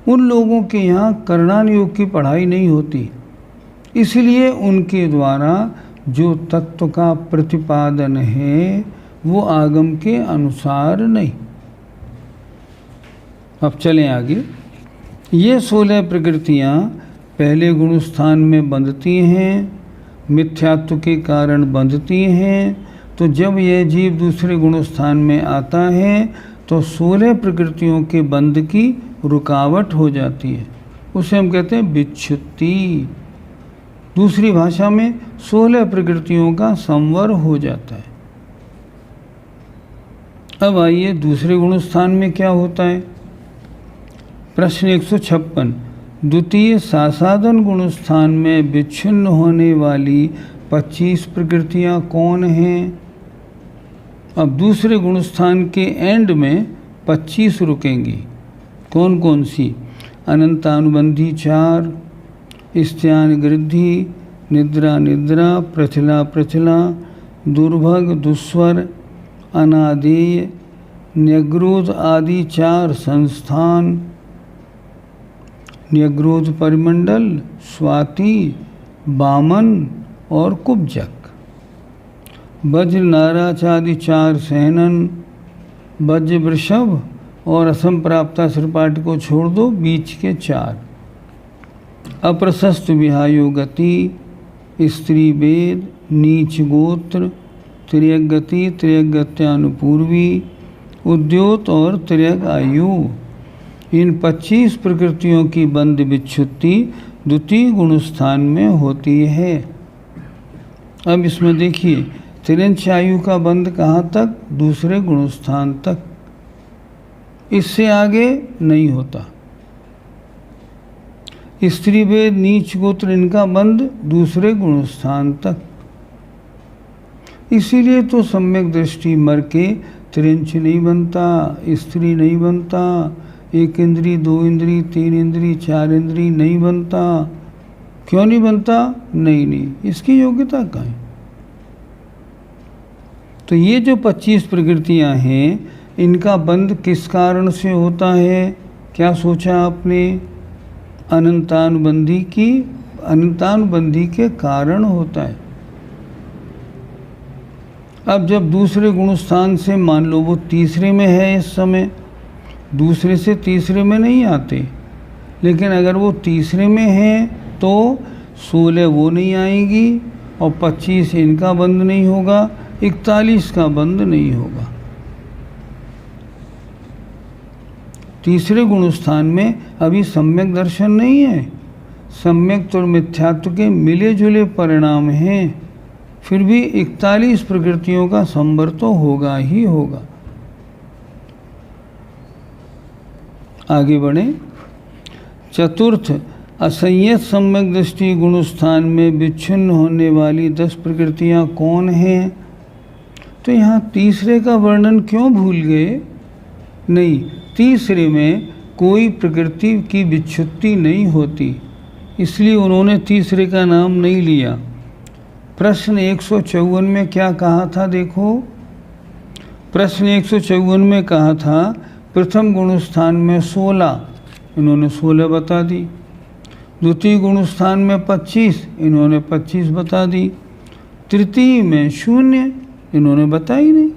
उन लोगों के यहाँ करणान योग की पढ़ाई नहीं होती, इसलिए उनके द्वारा जो तत्व का प्रतिपादन है वो आगम के अनुसार नहीं। अब चलें आगे। ये 16 प्रकृतियाँ पहले गुणस्थान में बंधती हैं, मिथ्यात्व के कारण बंधती हैं। तो जब यह जीव दूसरे गुणस्थान में आता है तो 16 प्रकृतियों के बंध की रुकावट हो जाती है, उसे हम कहते हैं विच्छुत्ति। दूसरी भाषा में 16 प्रकृतियों का संवर हो जाता है। अब आइए दूसरे गुणस्थान में क्या होता है। प्रश्न 156, द्वितीय सासादन गुण स्थान में विच्छिन्न होने वाली 25 प्रकृतियां कौन हैं? अब दूसरे गुण स्थान के एंड में 25 रुकेंगी। कौन कौन सी? अनंतानुबंधी 4, स्त्यान गृद्धि, निद्रा निद्रा, प्रचला प्रचला, दुर्भग दुस्वर, अनादेय, न्यग्रोध आदि 4 संस्थान, न्यग्रोध परिमंडल, स्वाति, वामन और कुब्जक। वज्र नाराच आदि 4 सहनन, वज्र वृषभ और असम प्राप्ता श्रपाट को छोड़ दो, बीच के 4। अप्रशस्त विहायो गति, स्त्री वेद, नीच गोत्र, त्रियक गति, त्रियक गत्यानुपूर्वी, उद्योत और त्रियक आयु। इन 25 प्रकृतियों की बंध विच्छुत्ति द्वितीय गुण स्थान में होती है। अब इसमें देखिए, त्रियंच आयु का बंध कहाँ तक? दूसरे गुण स्थान तक, इससे आगे नहीं होता। स्त्री वेद, नीच गोत्र, इनका बंध दूसरे गुण स्थान तक। इसीलिए तो सम्यक दृष्टि मर के त्रियंच नहीं बनता, स्त्री नहीं बनता, 1 इंद्री, 2 इंद्री, 3 इंद्री, 4 इंद्री नहीं बनता। क्यों नहीं बनता? नहीं, इसकी योग्यता कहाँ है? तो ये जो 25 प्रकृतियां हैं, इनका बंध किस कारण से होता है? क्या सोचा आपने? अनंतानुबंधी के कारण होता है। अब जब दूसरे गुण स्थान से मान लो वो तीसरे में है, इस समय दूसरे से तीसरे में नहीं आते, लेकिन अगर वो तीसरे में है तो 16 वो नहीं आएगी और 25 इनका बंद नहीं होगा, 41 का बंद नहीं होगा। तीसरे गुण स्थान में अभी सम्यक दर्शन नहीं है, सम्यक और मिथ्यात्व के मिले जुले परिणाम हैं, फिर भी 41 प्रकृतियों का संवर तो होगा ही होगा। आगे बढ़े। चतुर्थ, असंयत सम्यक दृष्टि गुण स्थान में विच्छिन्न होने वाली 10 प्रकृतियां कौन हैं? तो यहाँ तीसरे का वर्णन क्यों भूल गए? नहीं, तीसरे में कोई प्रकृति की विच्छुत्ति नहीं होती, इसलिए उन्होंने तीसरे का नाम नहीं लिया। प्रश्न 154 में क्या कहा था? देखो, प्रश्न 154 में कहा था प्रथम गुण स्थान में 16, इन्होंने 16 बता दी। द्वितीय गुण स्थान में 25, इन्होंने 25 बता दी। तृतीय में 0, इन्होंने बताई नहीं।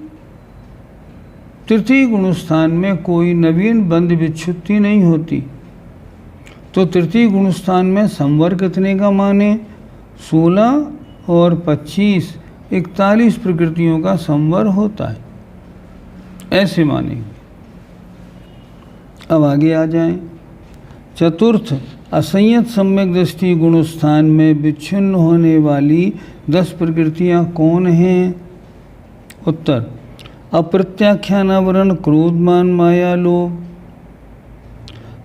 तृतीय गुण स्थान में कोई नवीन बंध विच्छुत्ति नहीं होती, तो तृतीय गुण स्थान में संवर कितने का माने? 16 और 25, 41 प्रकृतियों का संवर होता है, ऐसे मानेंगे। अब आगे आ जाएं। चतुर्थ, असंयत सम्यक दृष्टि गुण स्थान में विच्छिन्न होने वाली 10 प्रकृतियां कौन हैं? उत्तर, अप्रत्याख्यानावरण, क्रोधमान, माया, लोभ,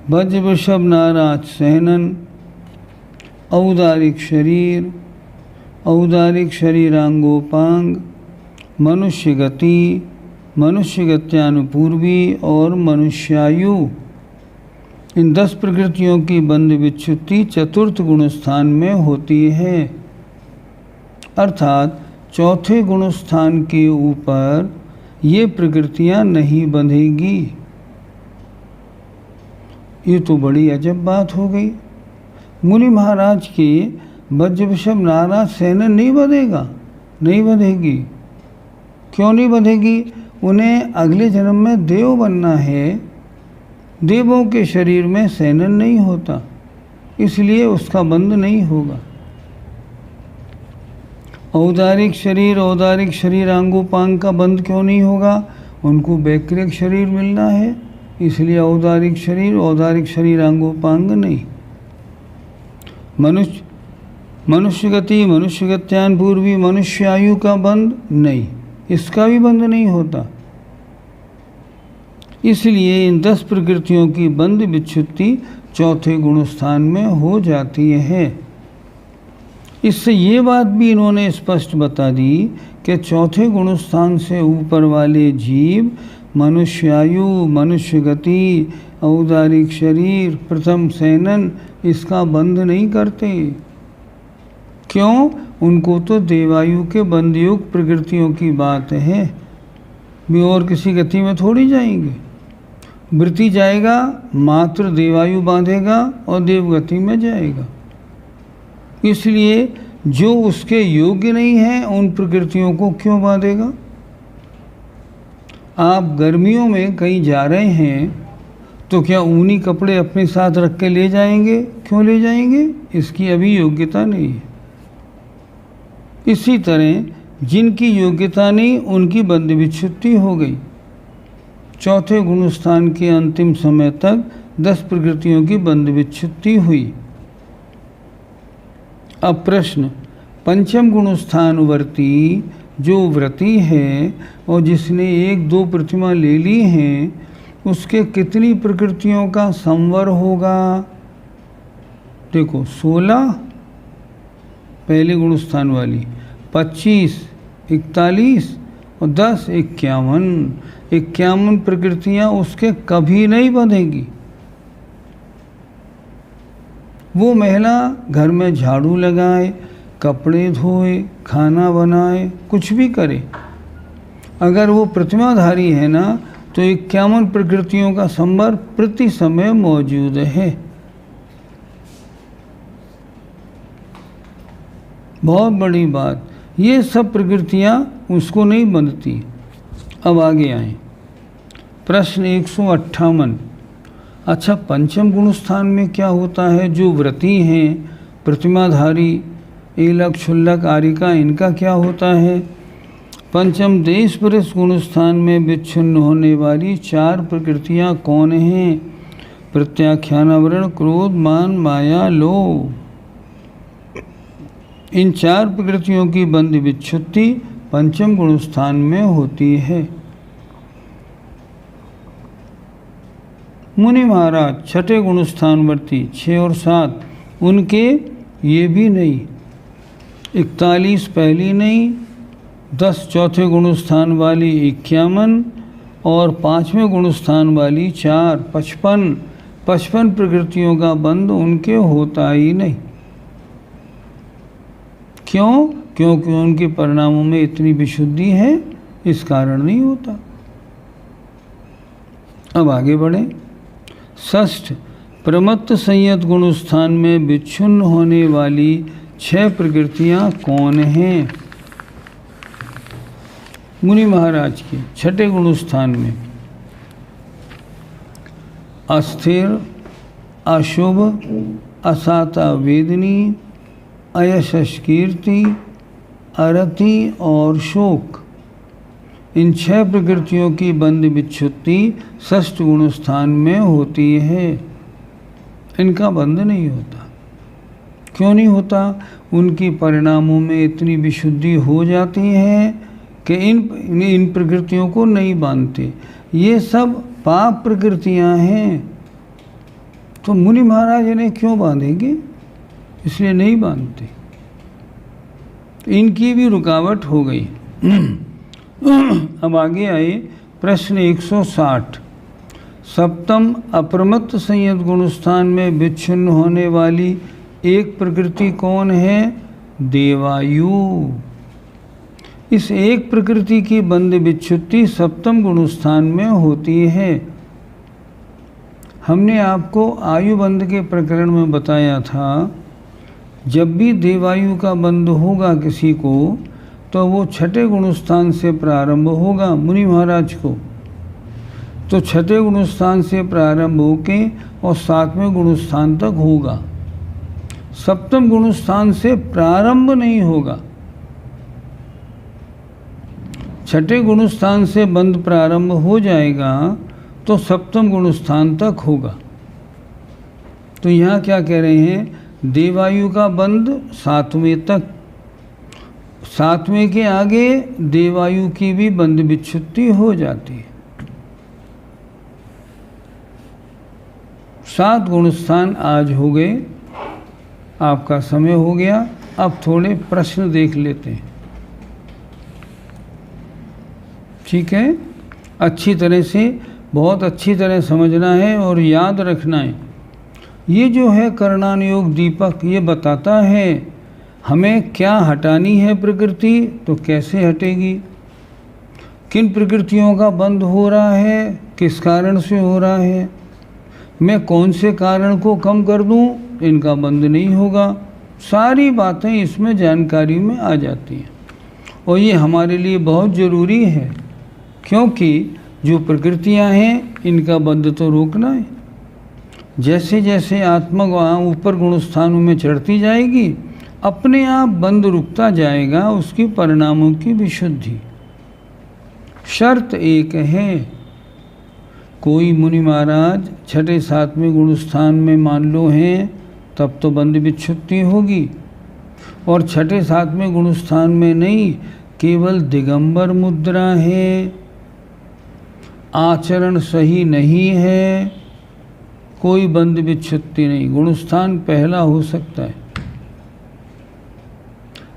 वज्र वृषभ नाराज सहनन, औदारिक शरीर, औदारिक शरीरांगोपांग, मनुष्य गति, मनुष्य गत्यानुपूर्वी और मनुष्यायु। इन 10 प्रकृतियों की बंध विच्छुत्ति चतुर्थ गुण स्थान में होती है, अर्थात चौथे गुण स्थान के ऊपर ये प्रकृतियां नहीं बंधेगी। ये तो बड़ी अजब बात हो गई। मुनि महाराज के वज्र वृषभ नाराज सहनन नहीं बंधेगा? नहीं बंधेगी। क्यों नहीं बंधेगी? उन्हें अगले जन्म में देव बनना है, देवों के शरीर में सहनन नहीं होता, इसलिए उसका बंध नहीं होगा। औदारिक शरीर अंगोपांग का बंध क्यों नहीं होगा? उनको वैक्रिक शरीर मिलना है, इसलिए औदारिक शरीर अंगोपांग नहीं। मनुष्य गति, मनुष्य गत्यान पूर्वी, मनुष्य आयु का बंध नहीं, इसका भी बंध नहीं होता। इसलिए इन 10 प्रकृतियों की बंध विच्छुत्ति चौथे गुण स्थान में हो जाती है। इससे ये बात भी इन्होंने स्पष्ट बता दी कि चौथे गुण स्थान से ऊपर वाले जीव मनुष्यायु, मनुष्य गति, औदारिक शरीर, प्रथम सैनन इसका बंध नहीं करते। क्यों? उनको तो देवायु के बंधयुक्त प्रकृतियों की बात है, भी और किसी गति में थोड़ी जाएंगे। वृत्ति जाएगा मात्र देवायु बांधेगा और देवगति में जाएगा। इसलिए जो उसके योग्य नहीं है उन प्रकृतियों को क्यों बांधेगा? आप गर्मियों में कहीं जा रहे हैं तो क्या ऊनी कपड़े अपने साथ रख के ले जाएंगे? क्यों ले जाएंगे? इसकी अभी योग्यता नहीं है। इसी तरह जिनकी योग्यता नहीं उनकी बंध विच्छुत्ति हो गई। चौथे गुण स्थान के अंतिम समय तक 10 प्रकृतियों की बंध विच्छुत्ति हुई। अब प्रश्न, पंचम गुण स्थानवर्ती जो व्रती है और जिसने 1-2 प्रतिमा ले ली हैं, उसके कितनी प्रकृतियों का संवर होगा? देखो 16 पहले गुण स्थान वाली, 25, 41 और 10 51। 51 प्रकृतियां उसके कभी नहीं बंधेगी। वो महिला घर में झाड़ू लगाए, कपड़े धोए, खाना बनाए, कुछ भी करे, अगर वो प्रतिमाधारी है ना तो 51 प्रकृतियों का संवर प्रति समय मौजूद है। बहुत बड़ी बात, ये सब प्रकृतियां उसको नहीं बंधती। अब आगे आए प्रश्न 158। अच्छा, पंचम गुण स्थान में क्या होता है? जो व्रती हैं, प्रतिमाधारी, एलक, क्षुल्लक, आरिका, इनका क्या होता है? पंचम देश पुरुष गुण स्थान में विच्छिन्न होने वाली 4 प्रकृतियां कौन हैं? प्रत्याख्यानावरण, क्रोध, मान, माया, लोभ। इन 4 प्रकृतियों की बंध विच्छुत्ति पंचम गुण स्थान में होती है। मुनि महाराज छठे गुण स्थानवर्ती 6 और 7 उनके ये भी नहीं। 41 पहली नहीं, 10 चौथे गुण स्थान वाली 51 और 5वें गुण स्थान वाली 4 55 प्रकृतियों का बंध उनके होता ही नहीं। क्यों? क्योंकि उनके परिणामों में इतनी विशुद्धि है, इस कारण नहीं होता। अब आगे बढ़े। षष्ठ, प्रमत्त संयत गुण स्थान में विच्छिन्न होने वाली 6 प्रकृतियां कौन हैं? मुनि महाराज के छठे गुण स्थान में अस्थिर, अशुभ, असाता वेदनी, अयशस कीर्ति, अरति और शोक, इन 6 प्रकृतियों की बंध विच्छुत्ति षष्ठ गुण स्थान में होती है। इनका बंध नहीं होता। क्यों नहीं होता? उनकी परिणामों में इतनी विशुद्धि हो जाती है कि इन प्रकृतियों को नहीं बांधते। ये सब पाप प्रकृतियां हैं, तो मुनि महाराज इन्हें क्यों बांधेंगे? इसलिए नहीं बांधते। इनकी भी रुकावट हो गई। अब आगे आए प्रश्न 160। सप्तम, अप्रमत्त संयत गुण स्थान में विच्छिन्न होने वाली एक प्रकृति कौन है? देवायु। इस एक प्रकृति की बंध विच्छुत्ति सप्तम गुण स्थान में होती है। हमने आपको आयु बंध के प्रकरण में बताया था, जब भी देवायु का बंध होगा किसी को तो वो छठे गुण स्थान से प्रारंभ होगा। मुनि महाराज को तो छठे गुण स्थान से प्रारंभ होके और 7वें गुण स्थान तक होगा। सप्तम गुण स्थान से प्रारंभ नहीं होगा। छठे गुण स्थान से बंध प्रारंभ हो जाएगा तो सप्तम गुण स्थान तक होगा। तो यहाँ क्या कह रहे हैं? देवायु का बंध 7वें तक, 7वें के आगे देवायु की भी बंध विच्छुत्ति हो जाती है। 7 गुणस्थान आज हो गए, आपका समय हो गया। अब थोड़े प्रश्न देख लेते हैं, ठीक है। अच्छी तरह से, बहुत अच्छी तरह समझना है और याद रखना है। ये जो है करणान योग दीपक, ये बताता है हमें क्या हटानी है प्रकृति, तो कैसे हटेगी, किन प्रकृतियों का बंद हो रहा है, किस कारण से हो रहा है, मैं कौन से कारण को कम कर दूं, इनका बंद नहीं होगा। सारी बातें इसमें जानकारी में आ जाती हैं और ये हमारे लिए बहुत ज़रूरी है, क्योंकि जो प्रकृतियां हैं इनका बंद तो रोकना है। जैसे जैसे आत्मा ऊपर गुणस्थानों में चढ़ती जाएगी, अपने आप बंद रुकता जाएगा उसके परिणामों की विशुद्धि। शर्त एक है, कोई मुनि महाराज 6ठे 7वें गुणस्थान में मान लो हैं, तब तो बंद विच्छुद्धि होगी। और 6ठे 7वें गुणस्थान में नहीं, केवल दिगंबर मुद्रा है, आचरण सही नहीं है, कोई बंद विच्छुद्धि नहीं, गुणस्थान पहला हो सकता है।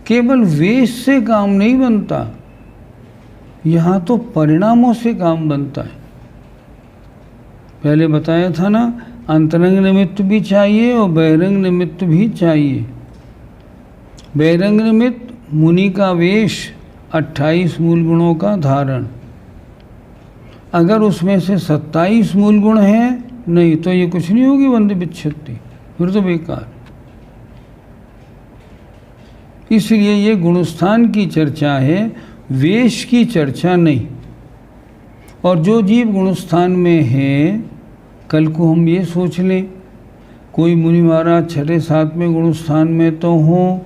केवल वेश से काम नहीं बनता, यहाँ तो परिणामों से काम बनता है। पहले बताया था ना, अंतरंग निमित्त भी चाहिए और बहिरंग निमित्त भी चाहिए। बहिरंग निमित्त मुनि का वेश, 28 मूल गुणों का धारण। अगर उसमें से 27 मूल गुण हैं, नहीं तो ये कुछ नहीं होगी बंद विच्छुद्धि, फिर तो बेकार। इसलिए ये गुणस्थान की चर्चा है, वेश की चर्चा नहीं। और जो जीव गुणस्थान में है, कल को हम ये सोच लें कोई मुनि महाराज 6ठे 7वें गुणस्थान में तो हों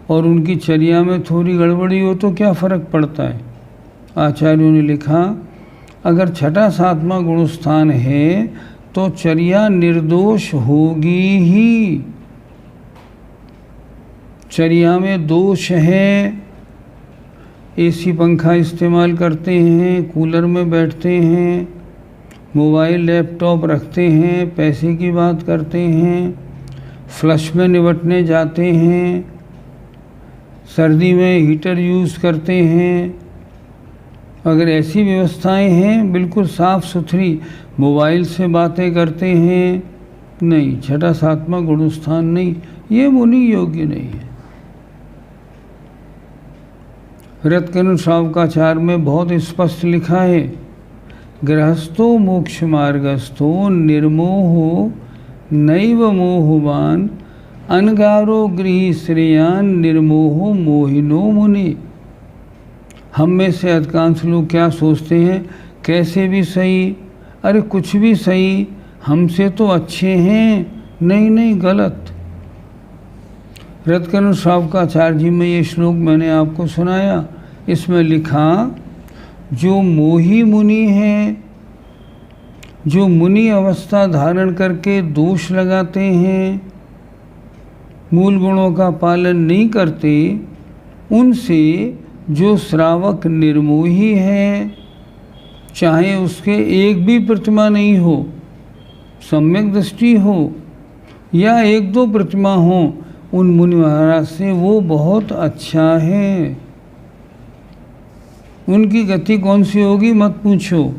और उनकी चर्या में थोड़ी गड़बड़ी हो, तो क्या फ़र्क पड़ता है। आचार्यों ने लिखा, अगर 6ठा 7वां गुणस्थान है तो चर्या निर्दोष होगी ही। चर्या में दोष है, एसी पंखा इस्तेमाल करते हैं, कूलर में बैठते हैं, मोबाइल लैपटॉप रखते हैं, पैसे की बात करते हैं, फ्लश में निपटने जाते हैं, सर्दी में हीटर यूज़ करते हैं। अगर ऐसी व्यवस्थाएं हैं, बिल्कुल साफ़ सुथरी, मोबाइल से बातें करते हैं, नहीं, 6ठा 7वां गुणस्थान नहीं, ये मुनि योग्य नहीं है। रत्कन शावकाचार में बहुत स्पष्ट लिखा है, गृहस्थो मोक्ष मार्गस्थो निर्मोहो नैव मोहवान अनगारो गृही श्रेयान निर्मोहो मोहिनो मुनि। हम में से अधिकांश लोग क्या सोचते हैं, कैसे भी सही, अरे कुछ भी सही, हमसे तो अच्छे हैं। नहीं नहीं, गलत। रत्कन शावकाचार्य जी में ये श्लोक मैंने आपको सुनाया, इसमें लिखा, जो मोही मुनि हैं, जो मुनि अवस्था धारण करके दोष लगाते हैं, मूल गुणों का पालन नहीं करते, उनसे जो श्रावक निर्मोही है, चाहे उसके एक भी प्रतिमा नहीं हो, सम्यक दृष्टि हो या 1-2 प्रतिमा हो, उन मुनि महाराज से वो बहुत अच्छा है। उनकी गति कौन सी होगी मत पूछो,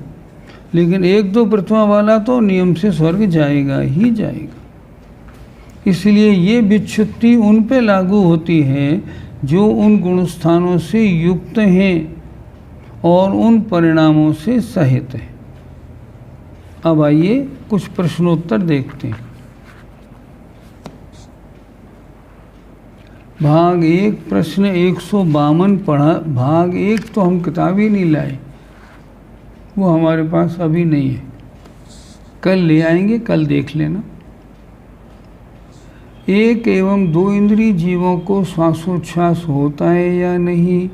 लेकिन 1-2 प्रतिमा वाला तो नियम से स्वर्ग जाएगा ही जाएगा। इसलिए ये विच्छुद्धि उन पे लागू होती है जो उन गुणस्थानों से युक्त हैं और उन परिणामों से सहित हैं। अब आइए कुछ प्रश्नोत्तर देखते हैं। भाग 1 प्रश्न 152 पढ़ा। भाग 1 तो हम किताब ही नहीं लाए, वो हमारे पास अभी नहीं है, कल ले आएंगे, कल देख लेना। 1 एवं 2 इंद्रिय जीवों को श्वासोच्छ्वास होता है या नहीं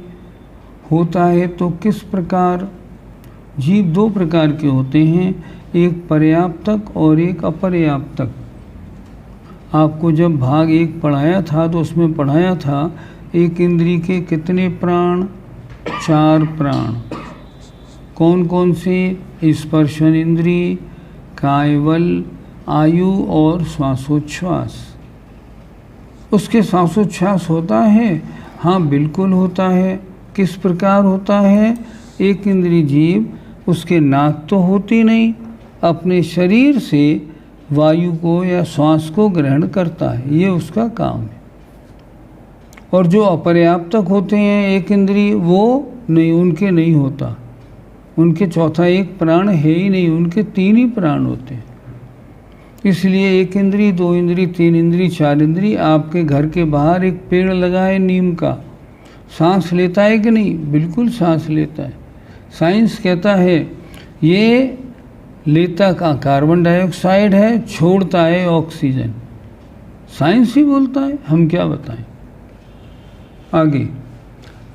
होता है, तो किस प्रकार। जीव 2 प्रकार के होते हैं, एक पर्याप्तक और एक अपर्याप्तक। आपको जब भाग 1 पढ़ाया था तो उसमें पढ़ाया था एक इंद्रिय के कितने प्राण, 4 प्राण। कौन कौन से, स्पर्शन इंद्रिय, कायवल, आयु और श्वासोच्छ्वास। उसके श्वासोच्छ्वास होता है? हाँ बिल्कुल होता है। किस प्रकार होता है? एक इंद्रिय जीव उसके नाक तो होती नहीं, अपने शरीर से वायु को या श्वास को ग्रहण करता है, ये उसका काम है। और जो अपर्याप्तक होते हैं एक इंद्रिय, वो नहीं, उनके नहीं होता। उनके चौथा एक प्राण है ही नहीं, उनके 3 ही प्राण होते हैं। इसलिए एक इंद्रिय, 2 इंद्रिय, 3 इंद्रिय, 4 इंद्रिय। आपके घर के बाहर एक पेड़ लगा है नीम का, सांस लेता है कि नहीं? बिल्कुल सांस लेता है। साइंस कहता है ये लेता का कार्बन डाइऑक्साइड है, छोड़ता है ऑक्सीजन। साइंस ही बोलता है, हम क्या बताएं। आगे,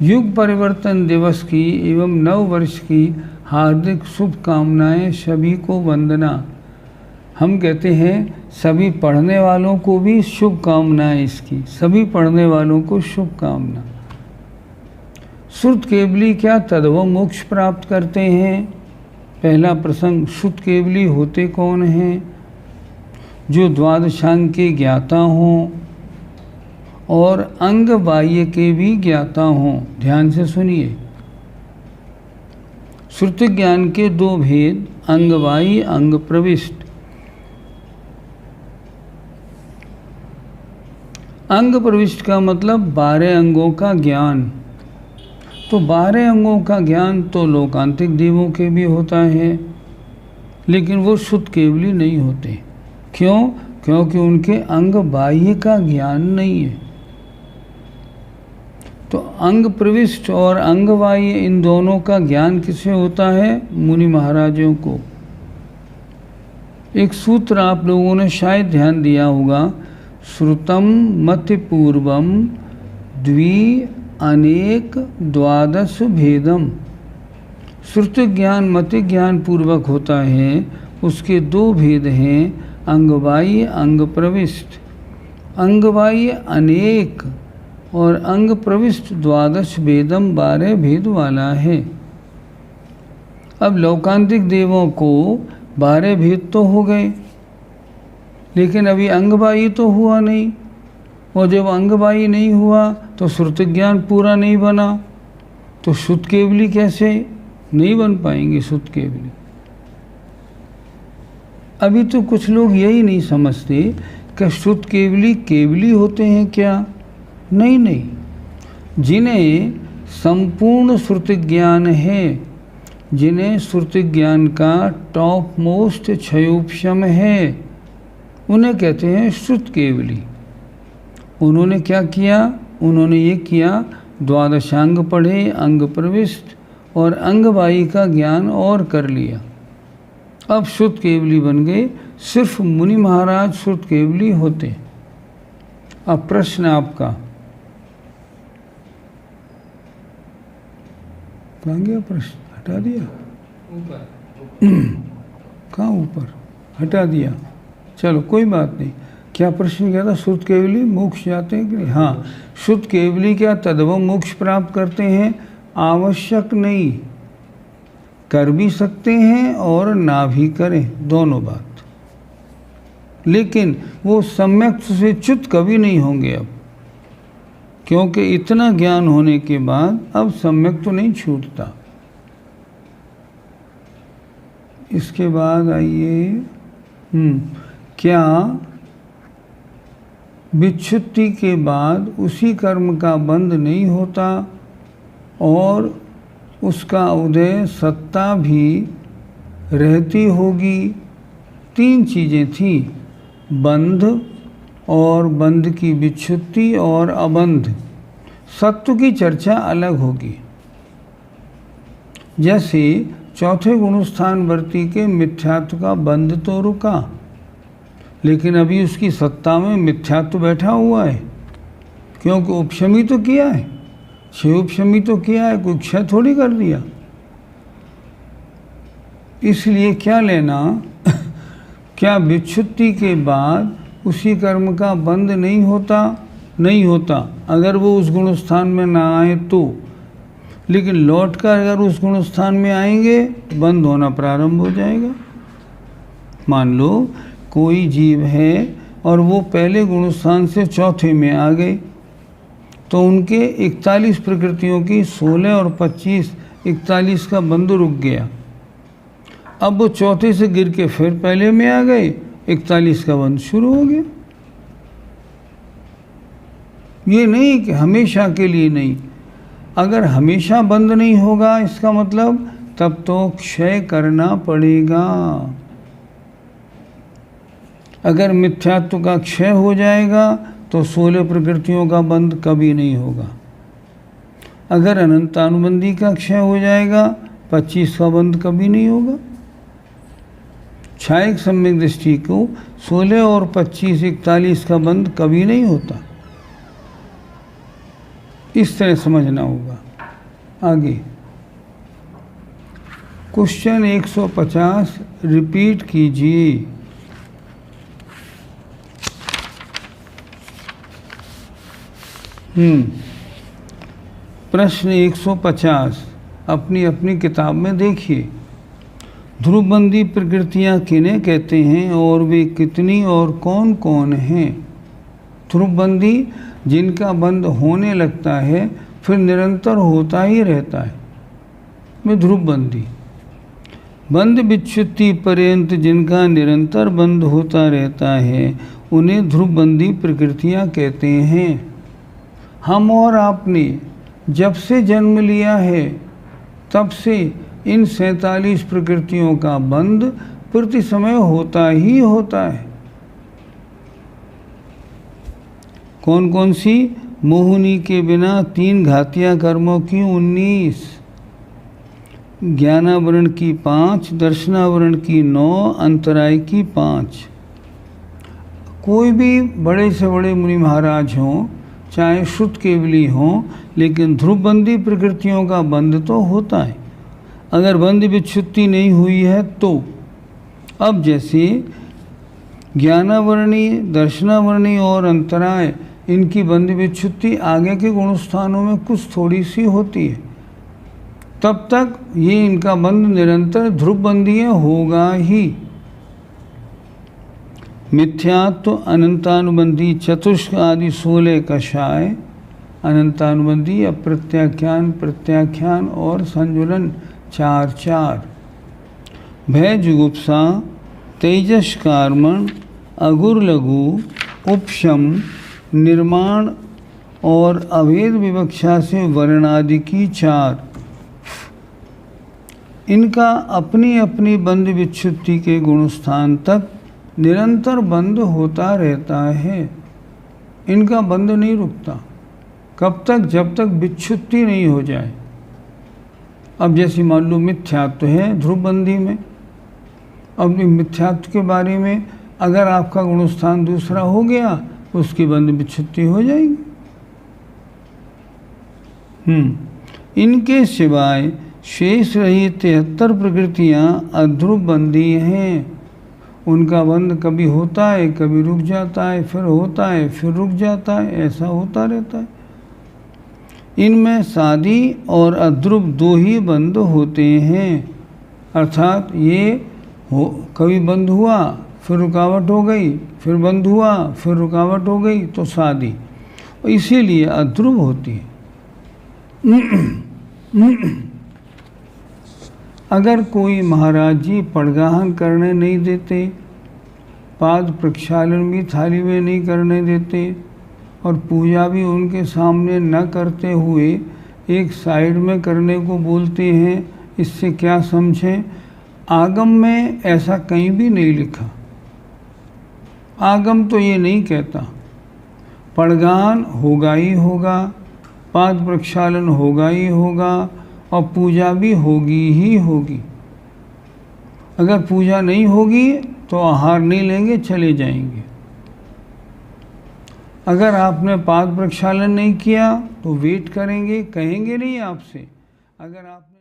युग परिवर्तन दिवस की एवं नव वर्ष की हार्दिक शुभकामनाएं, सभी को वंदना। हम कहते हैं सभी पढ़ने वालों को भी शुभकामनाएं, इसकी सभी पढ़ने वालों को शुभकामना। श्रुत केवली क्या तद्भव मोक्ष प्राप्त करते हैं? पहला प्रसंग, श्रुत केवली होते कौन हैं? जो द्वादशांग के ज्ञाता हों और अंग बाह्य के भी ज्ञाता हों। ध्यान से सुनिए, श्रुति ज्ञान के 2 भेद, अंग बाह्य, अंग प्रविष्ट। अंग प्रविष्ट का मतलब 12 अंगों का ज्ञान। तो 12 अंगों का ज्ञान तो लोकांतिक देवों के भी होता है, लेकिन वो शुद्ध केवली नहीं होते। क्यों? क्योंकि उनके अंग बाह्य का ज्ञान नहीं है। तो अंग प्रविष्ट और अंग बाह्य, इन दोनों का ज्ञान किसे होता है? मुनि महाराजों को। एक सूत्र आप लोगों ने शायद ध्यान दिया होगा, श्रुतम मति पूर्वम द्वि अनेक द्वादश भेदम। श्रुति ज्ञान मति ज्ञान पूर्वक होता है, उसके 2 भेद हैं, अंग बाह्य, अंग प्रविष्ट। अंग बाह्य अनेक और अंग प्रविष्ट द्वादश भेदम, 12 भेद वाला है। अब लौकांतिक देवों को 12 भेद तो हो गए, लेकिन अभी अंग बाह्य तो हुआ नहीं। और जब अंग बाह्य नहीं हुआ तो श्रुति ज्ञान पूरा नहीं बना, तो शुद्ध केवली कैसे? नहीं बन पाएंगे शुद्ध केवली। अभी तो कुछ लोग यही नहीं समझते कि शुद्ध केवली केवली होते हैं क्या? नहीं नहीं, जिन्हें संपूर्ण श्रुति ज्ञान है, जिन्हें श्रुति ज्ञान का टॉप मोस्ट क्षयोपशम है, उन्हें कहते हैं शुद्ध केवली। उन्होंने क्या किया? उन्होंने ये किया, द्वादशांग पढ़े, अंग प्रविष्ट और अंग बाह्य का ज्ञान और कर लिया, अब शुद्ध केवली बन गए। सिर्फ मुनि महाराज शुद्ध केवली होते। अब प्रश्न आपका, कहाँ गया प्रश्न? हटा दिया कहाँ? ऊपर हटा दिया। चलो कोई बात नहीं। क्या प्रश्न किया था? शुद्ध केवली मोक्ष जाते हैं कि नहीं? हाँ, शुद्ध केवली क्या तद्भव मोक्ष प्राप्त करते हैं? आवश्यक नहीं, कर भी सकते हैं और ना भी करें, दोनों बात। लेकिन वो सम्यक से च्युत कभी नहीं होंगे अब, क्योंकि इतना ज्ञान होने के बाद अब सम्यक तो नहीं छूटता। इसके बाद आइए, क्या विच्छुत्ति के बाद उसी कर्म का बंध नहीं होता और उसका उदय सत्ता भी रहती होगी? 3 चीज़ें थी, बंध और बंध की विच्छुत्ति और अबंध। सत्व की चर्चा अलग होगी। जैसे चौथे गुणस्थान वर्ती के मिथ्यात्व का बंध तो रुका, लेकिन अभी उसकी सत्ता में मिथ्यात्व बैठा हुआ है, क्योंकि उपशमी तो किया है, क्षय उपशमी तो किया है, कोई क्षय थोड़ी कर दिया। इसलिए क्या लेना क्या विच्छुत्ति के बाद उसी कर्म का बंध नहीं होता? नहीं होता, अगर वो उस गुणस्थान में ना आए तो। लेकिन लौटकर अगर उस गुणस्थान में आएंगे, बंद होना प्रारंभ हो जाएगा। मान लो कोई जीव है और वो पहले गुणस्थान से चौथे में आ गए, तो उनके 41 प्रकृतियों की 16 और 25, 41 का बंध रुक गया। अब वो चौथे से गिर के फिर पहले में आ गए, 41 का बंध शुरू हो गया। ये नहीं कि हमेशा के लिए नहीं, अगर हमेशा बंद नहीं होगा इसका मतलब तब तो क्षय करना पड़ेगा। अगर मिथ्यात्व का क्षय हो जाएगा तो 16 प्रकृतियों का बंध कभी नहीं होगा। अगर अनंतानुबंधी का क्षय हो जाएगा 25 का बंध कभी नहीं होगा। छायक सम्यक दृष्टि को 16 और 25, 41 का बंध कभी नहीं होता। इस तरह समझना होगा। आगे क्वेश्चन 150 रिपीट कीजिए। प्रश्न 150 अपनी अपनी किताब में देखिए। ध्रुवबंदी प्रकृतियां किन्हें कहते हैं और वे कितनी और कौन कौन हैं? ध्रुवबंदी जिनका बंध होने लगता है फिर निरंतर होता ही रहता है, वे ध्रुवबंदी। बंध विच्छुत्ति पर्यंत जिनका निरंतर बंध होता रहता है उन्हें ध्रुवबंदी प्रकृतियां कहते हैं। हम और आपने जब से जन्म लिया है तब से इन 47 प्रकृतियों का बंध प्रति समय होता ही होता है। कौन कौन सी? मोहिनी के बिना 3 घातिया कर्मों की 19, ज्ञानावरण की 5, दर्शनावरण की 9, अंतराय की 5। कोई भी बड़े से बड़े मुनि महाराज हों, चाहे शुद्ध केवली हों, लेकिन ध्रुवबंदी प्रकृतियों का बंध तो होता है। अगर बंध विच्छुत्ति नहीं हुई है तो अब जैसे ज्ञानावरणी, दर्शनावरणी और अंतराय, इनकी बंध विच्छुत्ति आगे के गुणस्थानों में कुछ थोड़ी सी होती है, तब तक ये इनका बंध निरंतर ध्रुवबंदीय होगा ही। मिथ्यात्व, अनंतानुबंधी, चतुष्क आदि 16 कषाय, अनंतानुबंधी, अप्रत्याख्यान, प्रत्याख्यान और संजुलन 4-4। भय जुगुप्सा, तेजस कार्मण, अगुर लघु, उपशम, निर्माण और अभेद विवक्षा से वर्णादि की 4। इनका अपनी अपनी बंध विच्छुत्ति के गुणस्थान तक निरंतर बंध होता रहता है। इनका बंध नहीं रुकता। कब तक? जब तक विच्छुत्ति नहीं हो जाए। अब जैसे मान लो मिथ्यात्व है ध्रुवबंदी में, अब मिथ्यात्व के बारे में अगर आपका गुणस्थान दूसरा हो गया तो उसकी बंध विच्छुत्ति हो जाएगी। इनके सिवाय शेष रही 73 प्रकृतियां अध्रुवबंदी हैं। उनका बंध कभी होता है, कभी रुक जाता है, फिर होता है, फिर रुक जाता है, ऐसा होता रहता है। इनमें सादी और अध्रुव 2 ही बंध होते हैं, अर्थात ये कभी बंद हुआ फिर रुकावट हो गई, फिर बंद हुआ फिर रुकावट हो गई, तो सादी, इसीलिए अध्रुव होती है। अगर कोई महाराज जी पड़गाहन करने नहीं देते, पाद प्रक्षालन भी थाली में नहीं करने देते और पूजा भी उनके सामने न करते हुए एक साइड में करने को बोलते हैं, इससे क्या समझें? आगम में ऐसा कहीं भी नहीं लिखा। आगम तो ये नहीं कहता। पड़गाहन होगा ही होगा, पाद प्रक्षालन होगा ही होगा और पूजा भी होगी ही होगी। अगर पूजा नहीं होगी तो आहार नहीं लेंगे, चले जाएंगे। अगर आपने पाद प्रक्षालन नहीं किया तो वेट करेंगे, कहेंगे नहीं आपसे। अगर आपने